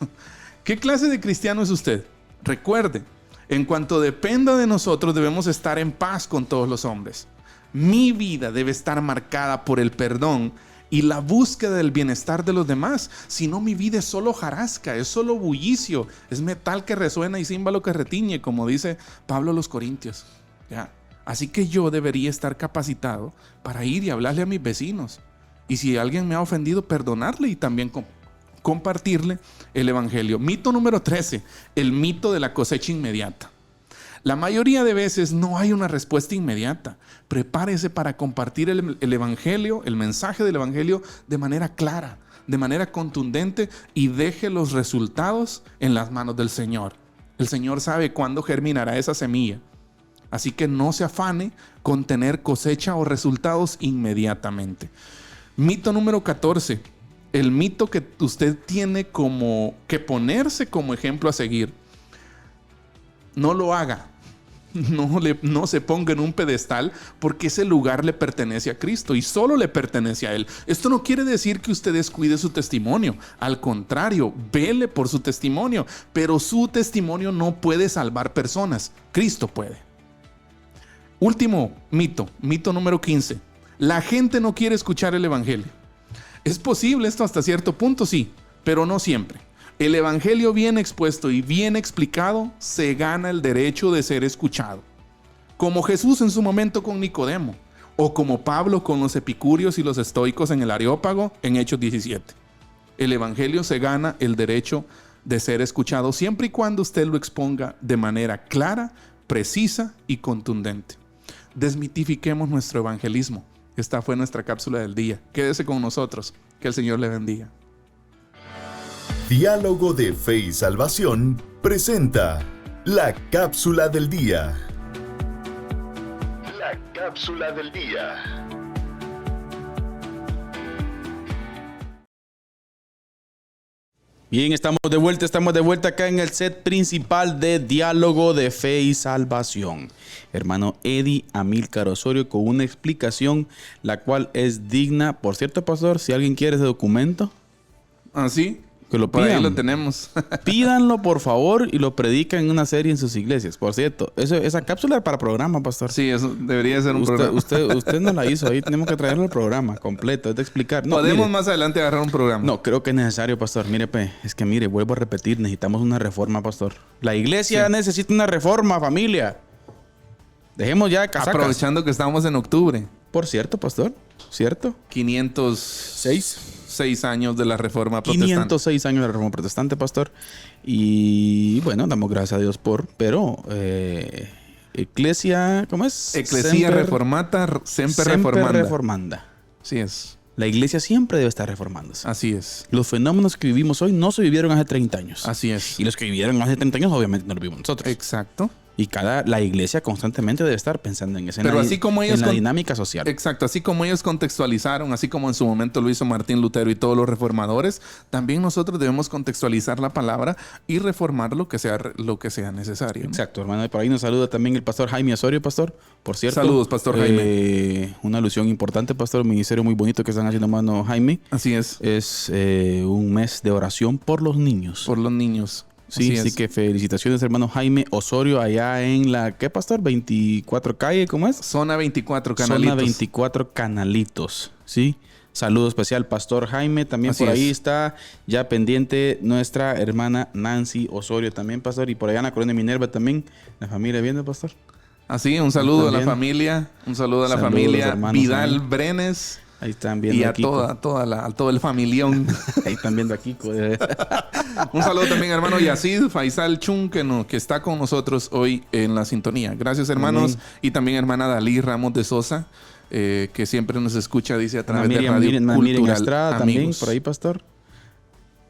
¿Qué clase de cristiano es usted? Recuerde, en cuanto dependa de nosotros, debemos estar en paz con todos los hombres. Mi vida debe estar marcada por el perdón y la búsqueda del bienestar de los demás. Si no, mi vida es solo hojarasca, es solo bullicio, es metal que resuena y címbalo que retiñe, como dice Pablo a los Corintios. ¿Ya? Así que yo debería estar capacitado para ir y hablarle a mis vecinos. Y si alguien me ha ofendido, perdonarle y también compartirle el evangelio. Mito número 13, el mito de la cosecha inmediata. La mayoría de veces no hay una respuesta inmediata. Prepárese para compartir el evangelio, el mensaje del evangelio de manera clara, de manera contundente y deje los resultados en las manos del Señor. El Señor sabe cuándo germinará esa semilla. Así que no se afane con tener cosecha o resultados inmediatamente. Mito número 14. El mito que usted tiene como que ponerse como ejemplo a seguir. No lo haga. No se ponga en un pedestal porque ese lugar le pertenece a Cristo y solo le pertenece a Él. Esto no quiere decir que usted descuide su testimonio. Al contrario, vele por su testimonio. Pero su testimonio no puede salvar personas. Cristo puede. Último mito, mito número 15. La gente no quiere escuchar el evangelio. ¿Es posible esto hasta cierto punto? Sí, pero no siempre. El evangelio bien expuesto y bien explicado se gana el derecho de ser escuchado. Como Jesús en su momento con Nicodemo, o como Pablo con los epicúreos y los estoicos en el Areópago en Hechos 17. El evangelio se gana el derecho de ser escuchado siempre y cuando usted lo exponga de manera clara, precisa y contundente. Desmitifiquemos nuestro evangelismo. Esta fue nuestra cápsula del día. Quédese con nosotros. Que el Señor le bendiga. Diálogo de Fe y Salvación presenta la cápsula del día. La cápsula del día. Bien, estamos de vuelta acá en el set principal de Diálogo de Fe y Salvación. Hermano Eddie Amílcar Osorio con una explicación la cual es digna. Por cierto, pastor, si alguien quiere ese documento, ¿sí? que lo Por pidan. ahí lo tenemos. Pídanlo, por favor, y lo predican en una serie en sus iglesias. Por cierto, esa cápsula es para programa, pastor. Sí, eso debería ser un programa. Usted no la hizo ahí. Tenemos que traerlo al programa completo. Es de explicar. No, Podemos mire, más adelante agarrar un programa. no, creo que es necesario, pastor. Mire, vuelvo a repetir. Necesitamos una reforma, pastor. La iglesia necesita una reforma, familia. Dejemos ya casacas. Aprovechando que estamos en octubre. Por cierto, pastor. ¿Cierto? 506 años de la Reforma Protestante. 506 años de la Reforma Protestante, pastor. Y bueno, damos gracias a Dios pero Iglesia, ¿cómo es? Ecclesia reformata, sempre reformanda. Así es. La iglesia siempre debe estar reformándose. Así es. Los fenómenos que vivimos hoy no se vivieron hace 30 años. Así es. Y los que vivieron hace 30 años obviamente no los vivimos nosotros. Exacto. Y la iglesia constantemente debe estar pensando en eso. Pero así como ellos en la dinámica social. Exacto. Así como ellos contextualizaron, así como en su momento lo hizo Martín Lutero y todos los reformadores, también nosotros debemos contextualizar la palabra y reformar lo que sea necesario, ¿no? Exacto, hermano. Por ahí nos saluda también el pastor Jaime Osorio, pastor. Por cierto. Saludos, pastor Jaime. Una alusión importante, pastor. Un ministerio muy bonito que están haciendo, hermano Jaime. Así es. Es un mes de oración por los niños. Por los niños. Sí, así que felicitaciones, hermano Jaime Osorio, allá en la, ¿qué, pastor? 24 calle, ¿cómo es? Zona 24 Canalitos. Zona 24 Canalitos, ¿sí? Saludo especial, pastor Jaime. También así por ahí está ya pendiente nuestra hermana Nancy Osorio también, pastor. Y por allá en la colonia Minerva también, la familia viendo, pastor. Así, un saludo a la familia. Un saludo a la familia Vidal Brenes. Ahí están viendo y a todo el familión. Ahí están viendo a Kiko. Un saludo también, hermano Yacid Faisal Chun, que está con nosotros hoy en la sintonía. Gracias, hermanos. Y también hermana Dalí Ramos de Sosa, que siempre nos escucha, dice, a través de Radio Cultural Estrada, también, por ahí, pastor.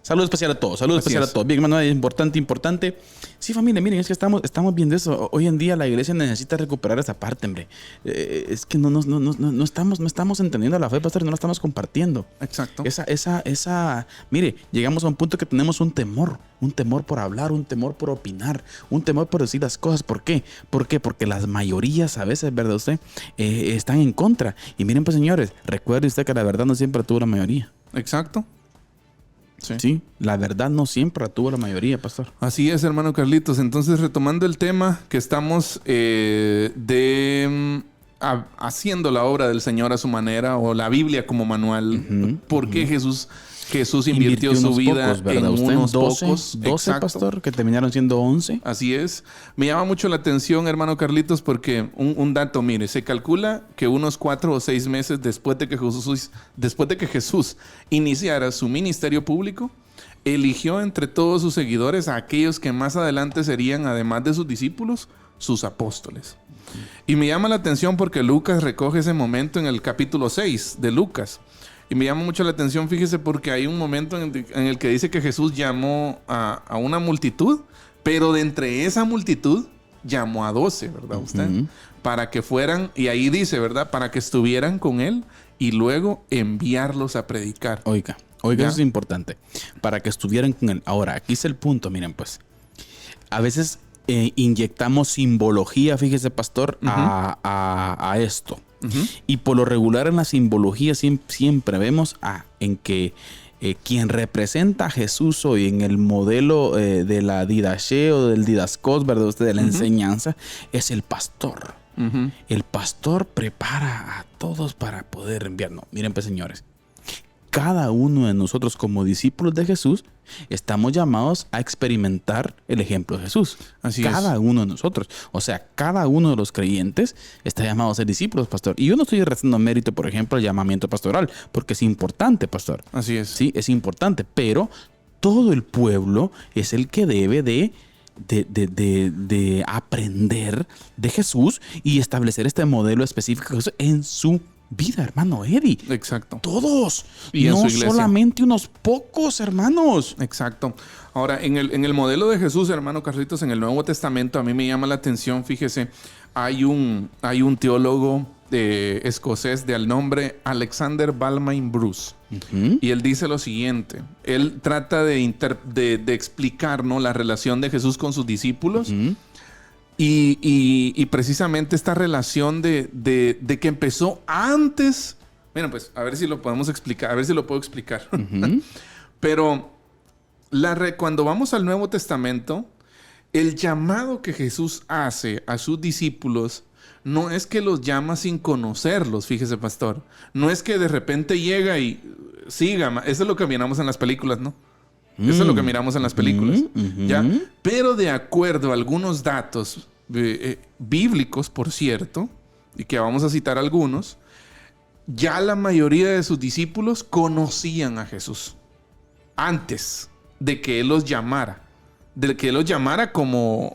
Saludo especial a todos, saludo especial a todos. Bien, hermano, es importante. Sí, familia, miren, es que estamos viendo eso. Hoy en día la iglesia necesita recuperar esa parte, hombre. Es que no estamos entendiendo la fe, pastor, no la estamos compartiendo. Exacto. Mire, llegamos a un punto que tenemos un temor por hablar, un temor por opinar, un temor por decir las cosas. ¿Por qué? Porque las mayorías a veces, ¿verdad usted? Están en contra. Y miren, pues, señores, recuerde usted que la verdad no siempre tuvo la mayoría. Exacto. Sí, la verdad no siempre la tuvo la mayoría, pastor. Así es, hermano Carlitos. Entonces, retomando el tema que estamos haciendo la obra del Señor a su manera, o la Biblia como manual. ¿Por qué Jesús invirtió su vida en unos 12, pastor, que terminaron siendo 11? Así es. Me llama mucho la atención, hermano Carlitos, porque un dato, mire, se calcula que unos 4 o 6 meses después de que Jesús iniciara su ministerio público, eligió entre todos sus seguidores a aquellos que más adelante serían, además de sus discípulos, sus apóstoles. Y me llama la atención porque Lucas recoge ese momento en el capítulo 6 de Lucas. Y me llama mucho la atención, fíjese, porque hay un momento en el que dice que Jesús llamó a una multitud, pero de entre esa multitud llamó a 12, ¿verdad usted? Para que fueran, y ahí dice, ¿verdad? Para que estuvieran con él y luego enviarlos a predicar. Oiga, eso es importante. Para que estuvieran con él. Ahora, aquí es el punto, miren, pues. A veces inyectamos simbología, fíjese, pastor, a esto. Y por lo regular en la simbología siempre vemos en que quien representa a Jesús hoy en el modelo de la didache o del didascos, ¿verdad usted? De la enseñanza, es el pastor. El pastor prepara a todos para poder enviar. No, miren, pues, señores, cada uno de nosotros como discípulos de Jesús estamos llamados a experimentar el ejemplo de Jesús. Cada uno de nosotros. O sea, cada uno de los creyentes está llamado a ser discípulos, pastor. Y yo no estoy restando mérito, por ejemplo, al llamamiento pastoral, porque es importante, pastor. Así es. Sí, es importante, pero todo el pueblo es el que debe de aprender de Jesús y establecer este modelo específico en su vida, hermano Eddie. Exacto. Todos. Y en no su iglesia. solamente unos pocos, hermanos. Exacto. Ahora, en el modelo de Jesús, hermano Carlitos, en el Nuevo Testamento, a mí me llama la atención, fíjese, hay un teólogo escocés de nombre Alexander Balmain Bruce. Y él dice lo siguiente. Él trata de explicar, ¿no?, la relación de Jesús con sus discípulos. Y precisamente esta relación de que empezó antes. Bueno, pues a ver si lo podemos explicar, a ver si lo puedo explicar. Pero cuando vamos al Nuevo Testamento, el llamado que Jesús hace a sus discípulos no es que los llama sin conocerlos, fíjese, pastor. No es que de repente llega y siga. Eso es lo que miramos en las películas, ¿no? Eso es lo que miramos en las películas. ¿Ya? Pero de acuerdo a algunos datos bíblicos, por cierto, y que vamos a citar algunos, ya la mayoría de sus discípulos conocían a Jesús antes de que Él los llamara. De que Él los llamara como,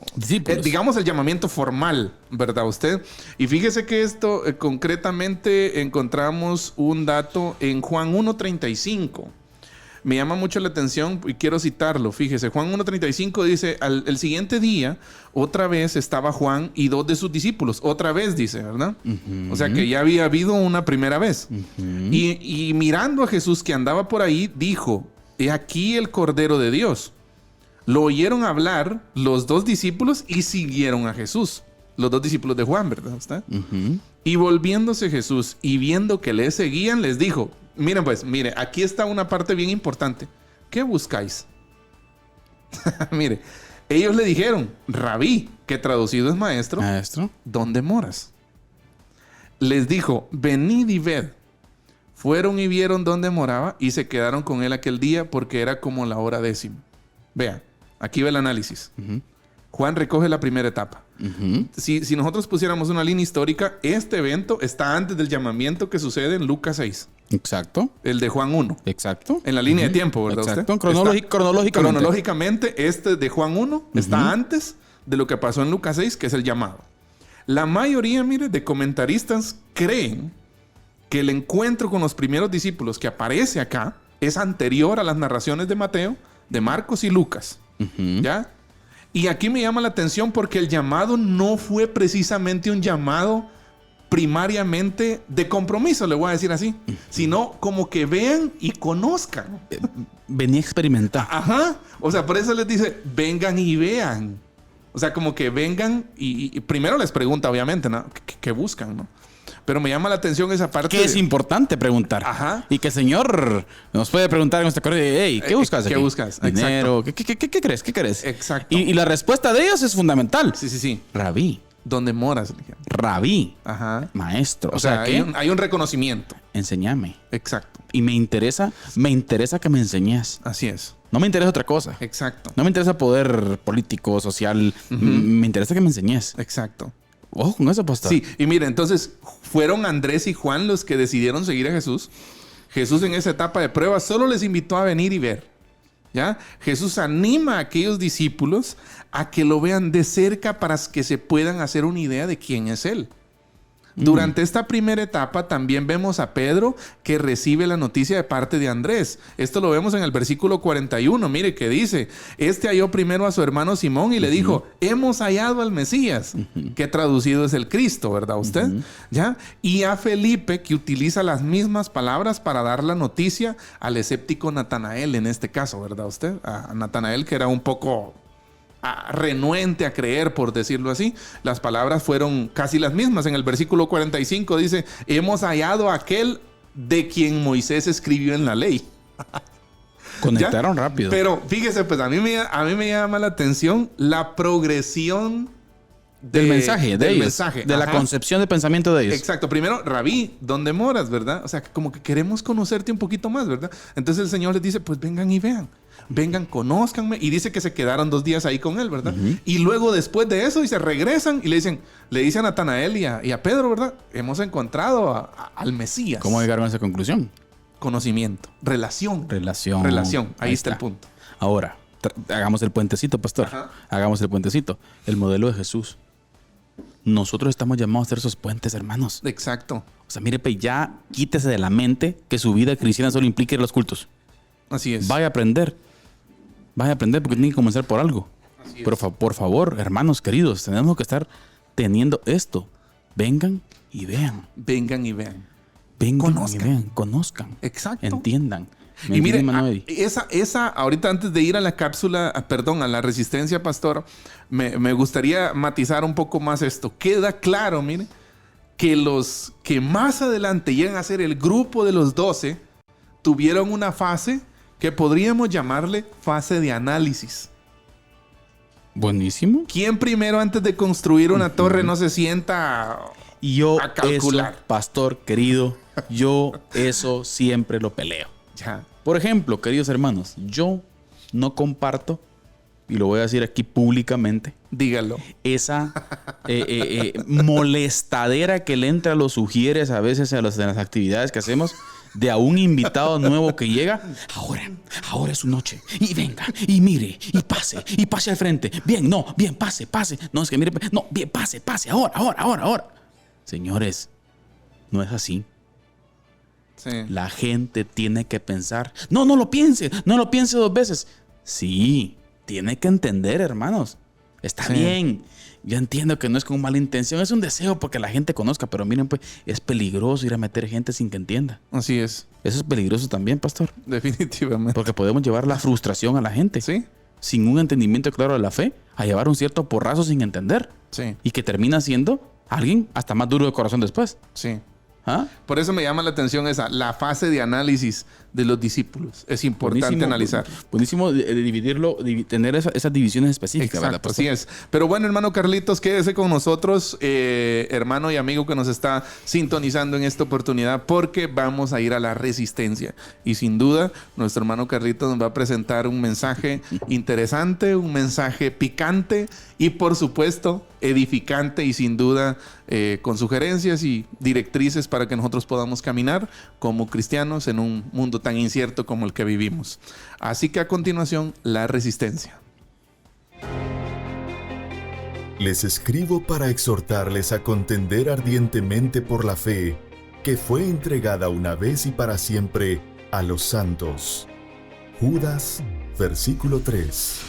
digamos, el llamamiento formal, ¿verdad usted? Y fíjese que esto concretamente encontramos un dato en Juan 1:35. Me llama mucho la atención y quiero citarlo. Fíjese, Juan 1:35 dice, el siguiente día, otra vez estaba Juan y 2 de sus discípulos. Otra vez, dice, ¿verdad? O sea que ya había habido una primera vez. Y mirando a Jesús que andaba por ahí, dijo, he aquí el Cordero de Dios. Lo oyeron hablar los 2 discípulos y siguieron a Jesús. Los 2 discípulos de Juan, ¿verdad? ¿Está? Y volviéndose Jesús y viendo que le seguían, les dijo, miren pues, mire, aquí está una parte bien importante. ¿Qué buscáis? Mire, ellos le dijeron, Rabí, que traducido es maestro. Maestro. ¿Dónde moras? Les dijo, venid y ved. Fueron y vieron dónde moraba y se quedaron con él aquel día porque era como la hora 10. Vean, aquí va el análisis. Juan recoge la primera etapa. Si nosotros pusiéramos una línea histórica, este evento está antes del llamamiento que sucede en Lucas 6. Exacto. El de Juan 1. Exacto. En la línea de tiempo, ¿verdad? Exacto. Usted? Cronológicamente. Cronológicamente, este de Juan 1 está antes de lo que pasó en Lucas 6, que es el llamado. La mayoría, mire, de comentaristas creen que el encuentro con los primeros discípulos que aparece acá es anterior a las narraciones de Mateo, de Marcos y Lucas. ¿Ya? Y aquí me llama la atención porque el llamado no fue precisamente un llamado primariamente de compromiso, le voy a decir así, sino como que vean y conozcan. Venía a experimentar. Ajá. O sea, por eso les dice, vengan y vean. O sea, como que vengan y primero les pregunta, obviamente, ¿no? ¿Qué buscan, no? Pero me llama la atención esa parte. Que es importante preguntar. Ajá. Y que el Señor nos puede preguntar en nuestra corrida, hey, ¿qué buscas aquí? ¿Qué buscas? Dinero. ¿Qué crees? ¿Qué crees? Exacto. Y la respuesta de ellos es fundamental. Sí. Rabí. ¿Dónde moras? Rabí. Ajá. Maestro. O sea, hay un reconocimiento. Enséñame. Exacto. Y me interesa que me enseñes. Así es. No me interesa otra cosa. Exacto. No me interesa poder político, social. Me interesa que me enseñes. Exacto. Ojo con eso, pastor. Sí, y mire, entonces fueron Andrés y Juan los que decidieron seguir a Jesús. Jesús en esa etapa de prueba solo les invitó a venir y ver. ¿Ya? Jesús anima a aquellos discípulos a que lo vean de cerca para que se puedan hacer una idea de quién es Él. Durante esta primera etapa también vemos a Pedro que recibe la noticia de parte de Andrés. Esto lo vemos en el versículo 41. Mire que dice, este halló primero a su hermano Simón y le dijo, hemos hallado al Mesías, que traducido es el Cristo, ¿verdad usted? ¿Ya? Y a Felipe, que utiliza las mismas palabras para dar la noticia al escéptico Natanael en este caso, ¿verdad usted? A Natanael, que era un poco renuente a creer, por decirlo así. Las palabras fueron casi las mismas. En el versículo 45 dice, hemos hallado a aquel de quien Moisés escribió en la ley. Conectaron rápido. Pero fíjese, pues a mí me llama la atención la progresión del mensaje de ellos, de la concepción de pensamiento de ellos. Exacto. Primero, Rabí, ¿dónde moras, verdad? O sea, como que queremos conocerte un poquito más, ¿verdad? Entonces el Señor les dice, pues vengan y vean. Vengan, conózcanme. Y dice que se quedaron 2 días ahí con él, ¿verdad? Y luego después de eso, y se regresan y le dicen a Natanael y a Pedro, ¿verdad? Hemos encontrado al Mesías. ¿Cómo llegaron a esa conclusión? Conocimiento. Relación. Ahí está el punto. Ahora, hagamos el puentecito, pastor. Ajá. Hagamos el puentecito. El modelo de Jesús. Nosotros estamos llamados a ser esos puentes, hermanos. Exacto. O sea, mire, ya quítese de la mente que su vida cristiana solo implica ir a los cultos. Así es. Vaya a aprender porque tiene que comenzar por algo. Pero por favor, hermanos queridos, tenemos que estar teniendo esto. Vengan y vean. Vengan y vean. Conozcan. Exacto. Entiendan. Y mire, esa, ahorita antes de ir a la cápsula, a la resistencia, pastor, me gustaría matizar un poco más esto. Queda claro, mire, que los que más adelante llegan a ser el grupo de los 12 tuvieron una fase que podríamos llamarle fase de análisis. Buenísimo. ¿Quién primero antes de construir una torre no se sienta a calcular? Eso, pastor querido, yo eso siempre lo peleo. Ya. Por ejemplo, queridos hermanos, yo no comparto, y lo voy a decir aquí públicamente, dígalo, esa molestadera que le entra a los sugieres a veces en las actividades que hacemos de a un invitado nuevo que llega. Ahora es su noche. Y venga, y mire, y pase al frente. Bien, pase. No, es que mire, no, bien, pase, ahora. Señores, no es así. Sí. La gente tiene que pensar. No lo piense 2 veces. Sí, tiene que entender, hermanos. Está bien. Yo entiendo que no es con mala intención, es un deseo porque la gente conozca, pero miren, pues es peligroso ir a meter gente sin que entienda. Así es. Eso es peligroso también, pastor. Definitivamente. Porque podemos llevar la frustración a la gente. Sí. Sin un entendimiento claro de la fe, a llevar un cierto porrazo sin entender. Sí. Y que termina siendo alguien hasta más duro de corazón después. Sí. ¿Ah? Por eso me llama la atención la fase de análisis de los discípulos. Es importante analizar. Buenísimo dividirlo, tener esas divisiones específicas. Exacto, así es. Pero bueno, hermano Carlitos, quédese con nosotros, hermano y amigo que nos está sintonizando en esta oportunidad, porque vamos a ir a la resistencia. Y sin duda, nuestro hermano Carlitos nos va a presentar un mensaje interesante, un mensaje picante y, por supuesto, edificante y sin duda con sugerencias y directrices para que nosotros podamos caminar como cristianos en un mundo tan incierto como el que vivimos. Así que a continuación, la resistencia. Les escribo para exhortarles a contender ardientemente por la fe que fue entregada una vez y para siempre a los santos. Judas, versículo 3.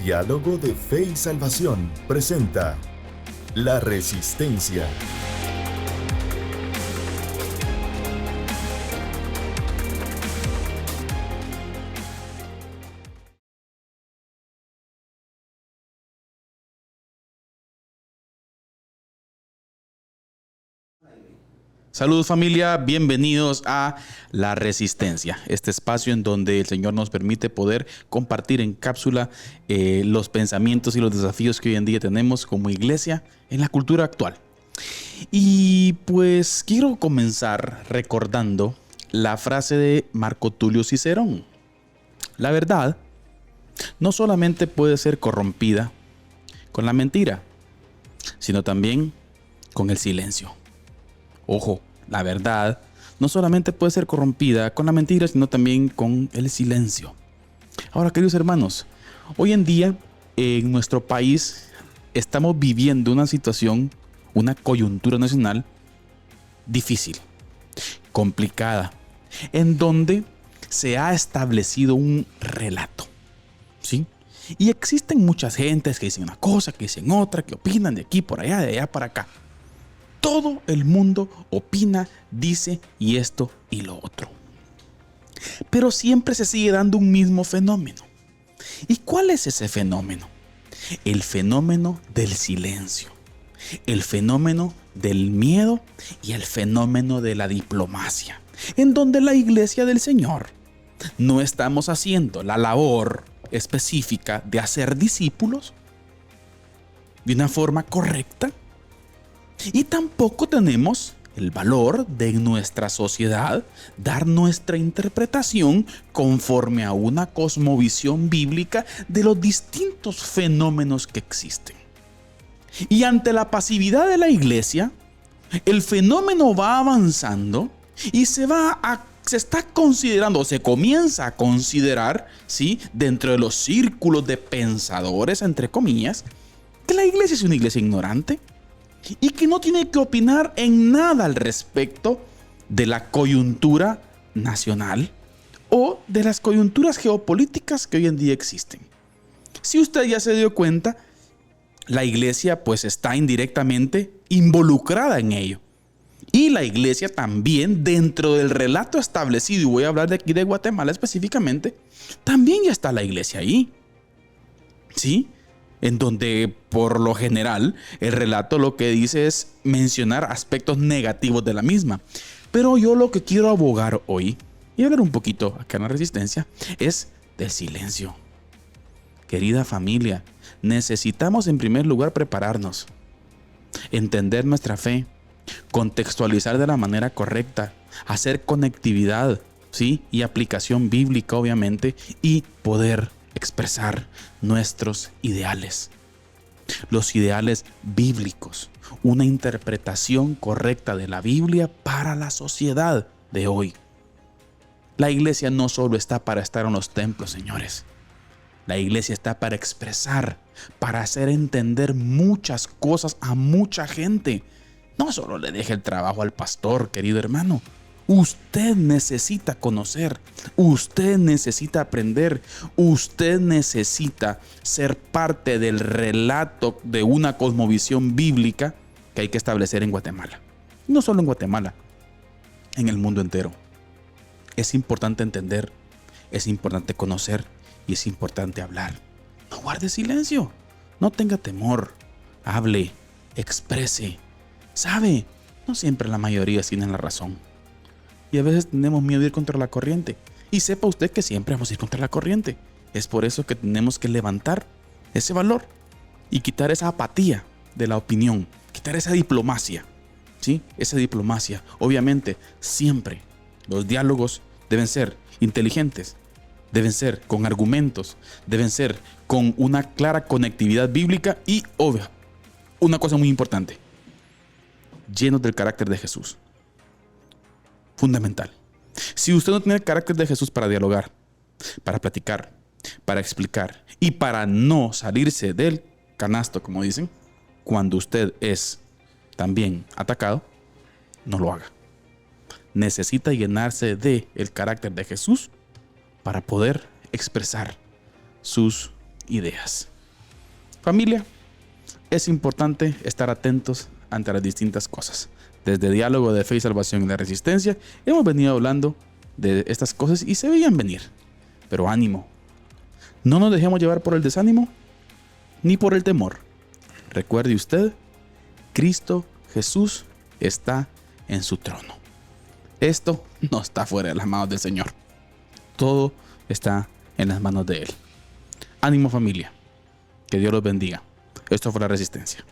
Diálogo de Fe y Salvación presenta La Resistencia. Saludos familia, bienvenidos a La Resistencia, este espacio en donde el Señor nos permite poder compartir en cápsula los pensamientos y los desafíos que hoy en día tenemos como iglesia en la cultura actual. Y pues quiero comenzar recordando la frase de Marco Tulio Cicerón. La verdad no solamente puede ser corrompida con la mentira, sino también con el silencio. Ojo, la verdad no solamente puede ser corrompida con la mentira, sino también con el silencio. Ahora, queridos hermanos, hoy en día en nuestro país estamos viviendo una situación, una coyuntura nacional difícil, complicada, en donde se ha establecido un relato, ¿sí? Y existen muchas gentes que dicen una cosa, que dicen otra, que opinan de aquí por allá, de allá para acá. Todo el mundo opina, dice y esto y lo otro. Pero siempre se sigue dando un mismo fenómeno. ¿Y cuál es ese fenómeno? El fenómeno del silencio, el fenómeno del miedo y el fenómeno de la diplomacia, en donde la iglesia del Señor no estamos haciendo la labor específica de hacer discípulos de una forma correcta. Y tampoco tenemos el valor de en nuestra sociedad dar nuestra interpretación conforme a una cosmovisión bíblica de los distintos fenómenos que existen. Y ante la pasividad de la iglesia, el fenómeno va avanzando y se va se está considerando, o se comienza a considerar, ¿sí?, dentro de los círculos de pensadores, entre comillas, que la iglesia es una iglesia ignorante y que no tiene que opinar en nada al respecto de la coyuntura nacional o de las coyunturas geopolíticas que hoy en día existen. Si usted ya se dio cuenta, la iglesia pues está indirectamente involucrada en ello. Y la iglesia también, dentro del relato establecido, y voy a hablar de aquí de Guatemala específicamente, también ya está la iglesia ahí. ¿Sí? En donde por lo general el relato lo que dice es mencionar aspectos negativos de la misma. Pero yo lo que quiero abogar hoy, y hablar un poquito acá en la Resistencia, es del silencio. Querida familia, necesitamos en primer lugar prepararnos, entender nuestra fe, contextualizar de la manera correcta, hacer conectividad, ¿sí?, y aplicación bíblica obviamente, y poder expresar nuestros ideales. Los ideales bíblicos, una interpretación correcta de la Biblia para la sociedad de hoy. La iglesia no solo está para estar en los templos, señores. La iglesia está para expresar, para hacer entender muchas cosas a mucha gente. No solo le deje el trabajo al pastor, querido hermano. Usted necesita conocer, usted necesita aprender, usted necesita ser parte del relato de una cosmovisión bíblica que hay que establecer en Guatemala. No solo en Guatemala, en el mundo entero. Es importante entender, es importante conocer y es importante hablar. No guarde silencio, no tenga temor, hable, exprese. ¿Sabe? No siempre la mayoría tienen la razón. Y a veces tenemos miedo de ir contra la corriente. Y sepa usted que siempre vamos a ir contra la corriente. Es por eso que tenemos que levantar ese valor y quitar esa apatía de la opinión. Quitar esa diplomacia. ¿Sí? Esa diplomacia. Obviamente, siempre los diálogos deben ser inteligentes. Deben ser con argumentos. Deben ser con una clara conectividad bíblica y, obvio, una cosa muy importante, llenos del carácter de Jesús. Fundamental. Si usted no tiene el carácter de Jesús para dialogar, para platicar, para explicar y para no salirse del canasto, como dicen, cuando usted es también atacado, no lo haga. Necesita llenarse del carácter de Jesús para poder expresar sus ideas. Familia, es importante estar atentos ante las distintas cosas. Desde Diálogo de Fe y Salvación y la Resistencia hemos venido hablando de estas cosas y se veían venir. Pero ánimo, no nos dejemos llevar por el desánimo ni por el temor. Recuerde usted, Cristo Jesús está en su trono. Esto no está fuera de las manos del Señor. Todo está en las manos de Él. Ánimo, familia. Que Dios los bendiga. Esto fue La Resistencia.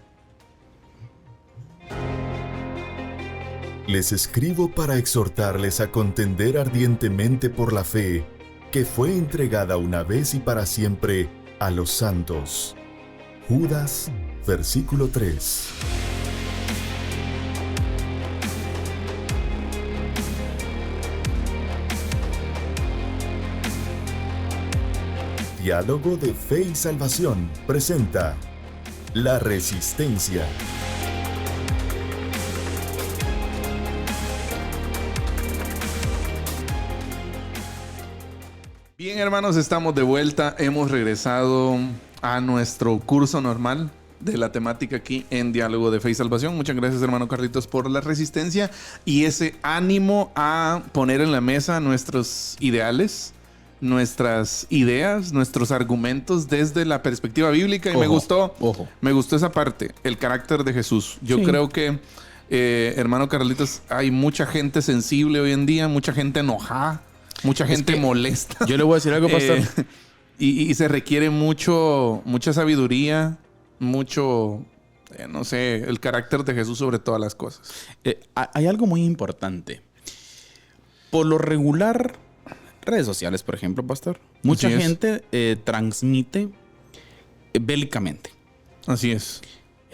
Les escribo para exhortarles a contender ardientemente por la fe, que fue entregada una vez y para siempre a los santos. Judas, versículo 3. Diálogo de Fe y Salvación presenta La Resistencia. Bien, hermanos, estamos de vuelta. Hemos regresado a nuestro curso normal de la temática aquí en Diálogo de Fe y Salvación. Muchas gracias, hermano Carlitos, por la resistencia y ese ánimo a poner en la mesa nuestros ideales, nuestras ideas, nuestros argumentos desde la perspectiva bíblica. Y me gustó esa parte, el carácter de Jesús. Yo creo que, hermano Carlitos, hay mucha gente sensible hoy en día, mucha gente enojada, mucha gente molesta. Yo le voy a decir algo, pastor. Y se requiere mucha sabiduría, mucho, no sé, el carácter de Jesús sobre todas las cosas. Hay algo muy importante. Por lo regular, redes sociales, por ejemplo, pastor, mucha gente transmite bélicamente. Así es.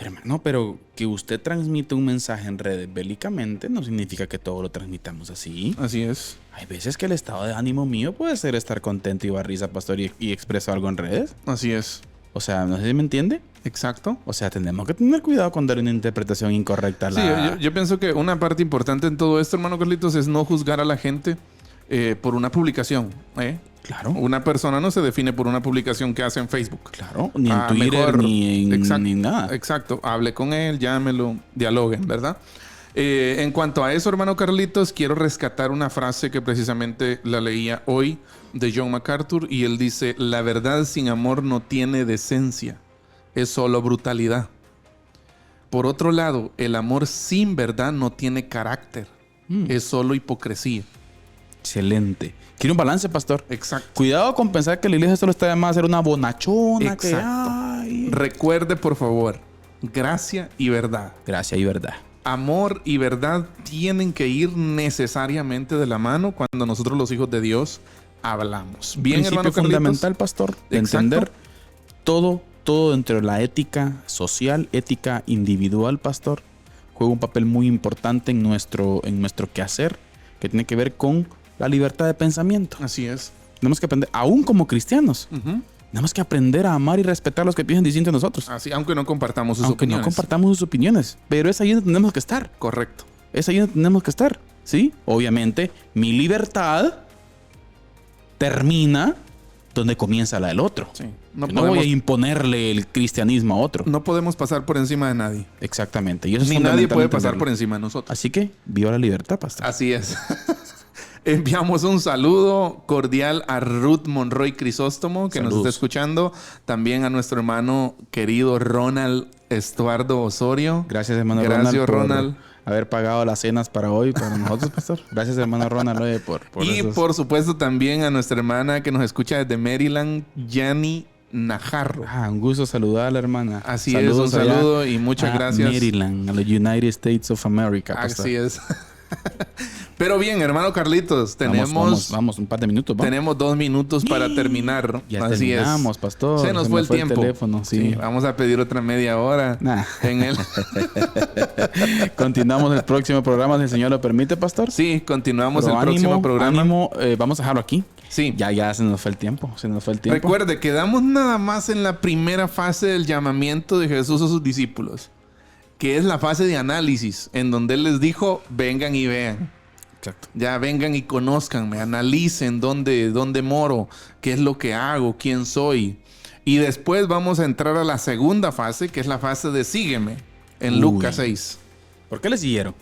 Hermano, pero que usted transmite un mensaje en redes bélicamente no significa que todo lo transmitamos así. Así es. Hay veces que el estado de ánimo mío puede ser estar contento y risa, pastor, y expreso algo en redes. Así es. O sea, no sé si me entiende. Exacto. O sea, tenemos que tener cuidado con dar una interpretación incorrecta a la... Sí, yo pienso que una parte importante en todo esto, hermano Carlitos, es no juzgar a la gente por una publicación. Claro. Una persona no se define por una publicación que hace en Facebook. Claro, ni en Twitter, ni nada. Exacto. Hable con él, llámelo, dialoguen, ¿verdad? En cuanto a eso, hermano Carlitos, quiero rescatar una frase que precisamente la leía hoy de John MacArthur y él dice: la verdad sin amor no tiene decencia, es solo brutalidad. Por otro lado, el amor sin verdad no tiene carácter, es solo hipocresía. Excelente. Quiere un balance, pastor. Exacto. Cuidado con pensar que la iglesia solo está llamada a ser una bonachona. Exacto. Recuerde, por favor, gracia y verdad. Gracia y verdad. Amor y verdad tienen que ir necesariamente de la mano cuando nosotros los hijos de Dios hablamos. Bien, hermano Carlitos. Fundamental, pastor, de entender todo dentro de la ética social, ética individual, pastor, juega un papel muy importante en nuestro quehacer, que tiene que ver con la libertad de pensamiento. Así es. Tenemos que aprender, aún como cristianos, tenemos que aprender a amar y respetar a los que piensan distinto a nosotros. Así, aunque no compartamos sus opiniones. Aunque no compartamos sus opiniones. Pero es ahí donde tenemos que estar. Correcto. Es ahí donde tenemos que estar. ¿Sí? Obviamente, mi libertad termina donde comienza la del otro. Sí. No voy a imponerle el cristianismo a otro. No podemos pasar por encima de nadie. Exactamente. Y eso Ni nadie puede pasar por encima de nosotros. Así que, viva la libertad, pastor. Así es. Enviamos un saludo cordial a Ruth Monroy Crisóstomo, que nos está escuchando. También a nuestro hermano querido Ronald Estuardo Osorio. Gracias, hermano Ronald. Gracias, Ronald. Haber pagado las cenas para hoy, para nosotros, pastor. Gracias, hermano Ronald, por por supuesto, también a nuestra hermana que nos escucha desde Maryland, Yani Najarro. Un gusto saludar a la hermana. Así es, un saludo y muchas gracias. Maryland, a los United States of America, pastor. Así es. Pero bien, hermano Carlitos, tenemos... Vamos, un par de minutos. ¿Va? Tenemos 2 minutos para terminar. Ya así terminamos, pastor. Se nos fue el tiempo. Teléfono, sí. Vamos a pedir otra media hora. En el... Continuamos el próximo programa, si el Señor lo permite, pastor. Sí, continuamos el próximo programa. Vamos a dejarlo aquí. Sí. Ya se nos fue el tiempo. Recuerde, quedamos nada más en la primera fase del llamamiento de Jesús a sus discípulos, que es la fase de análisis, en donde Él les dijo: vengan y vean. Exacto. Ya vengan y conózcanme, analicen dónde moro, qué es lo que hago, quién soy. Y después vamos a entrar a la segunda fase, que es la fase de sígueme, en Lucas 6. ¿Por qué le siguieron?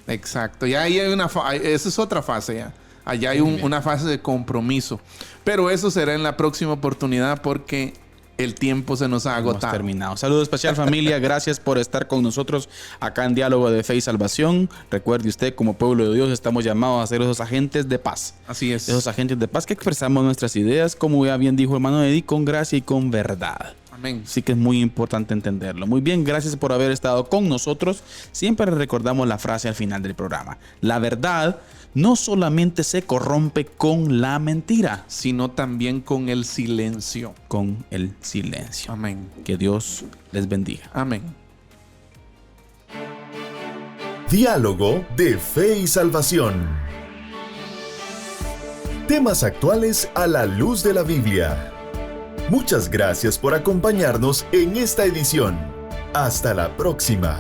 Exacto. Ya ahí hay esa es otra fase ya. Allá hay una fase de compromiso. Pero eso será en la próxima oportunidad porque el tiempo se nos ha agotado. Hemos terminado. Saludo especial, familia. Gracias por estar con nosotros acá en Diálogo de Fe y Salvación. Recuerde usted, como pueblo de Dios, estamos llamados a ser esos agentes de paz. Así es. Esos agentes de paz que expresamos nuestras ideas, como ya bien dijo el hermano Eddie, con gracia y con verdad. Amén. Sí que es muy importante entenderlo. Muy bien, gracias por haber estado con nosotros. Siempre recordamos la frase al final del programa: la verdad no solamente se corrompe con la mentira, sino también con el silencio. Con el silencio. Amén. Que Dios les bendiga. Amén. Diálogo de Fe y Salvación. Temas actuales a la luz de la Biblia. Muchas gracias por acompañarnos en esta edición. Hasta la próxima.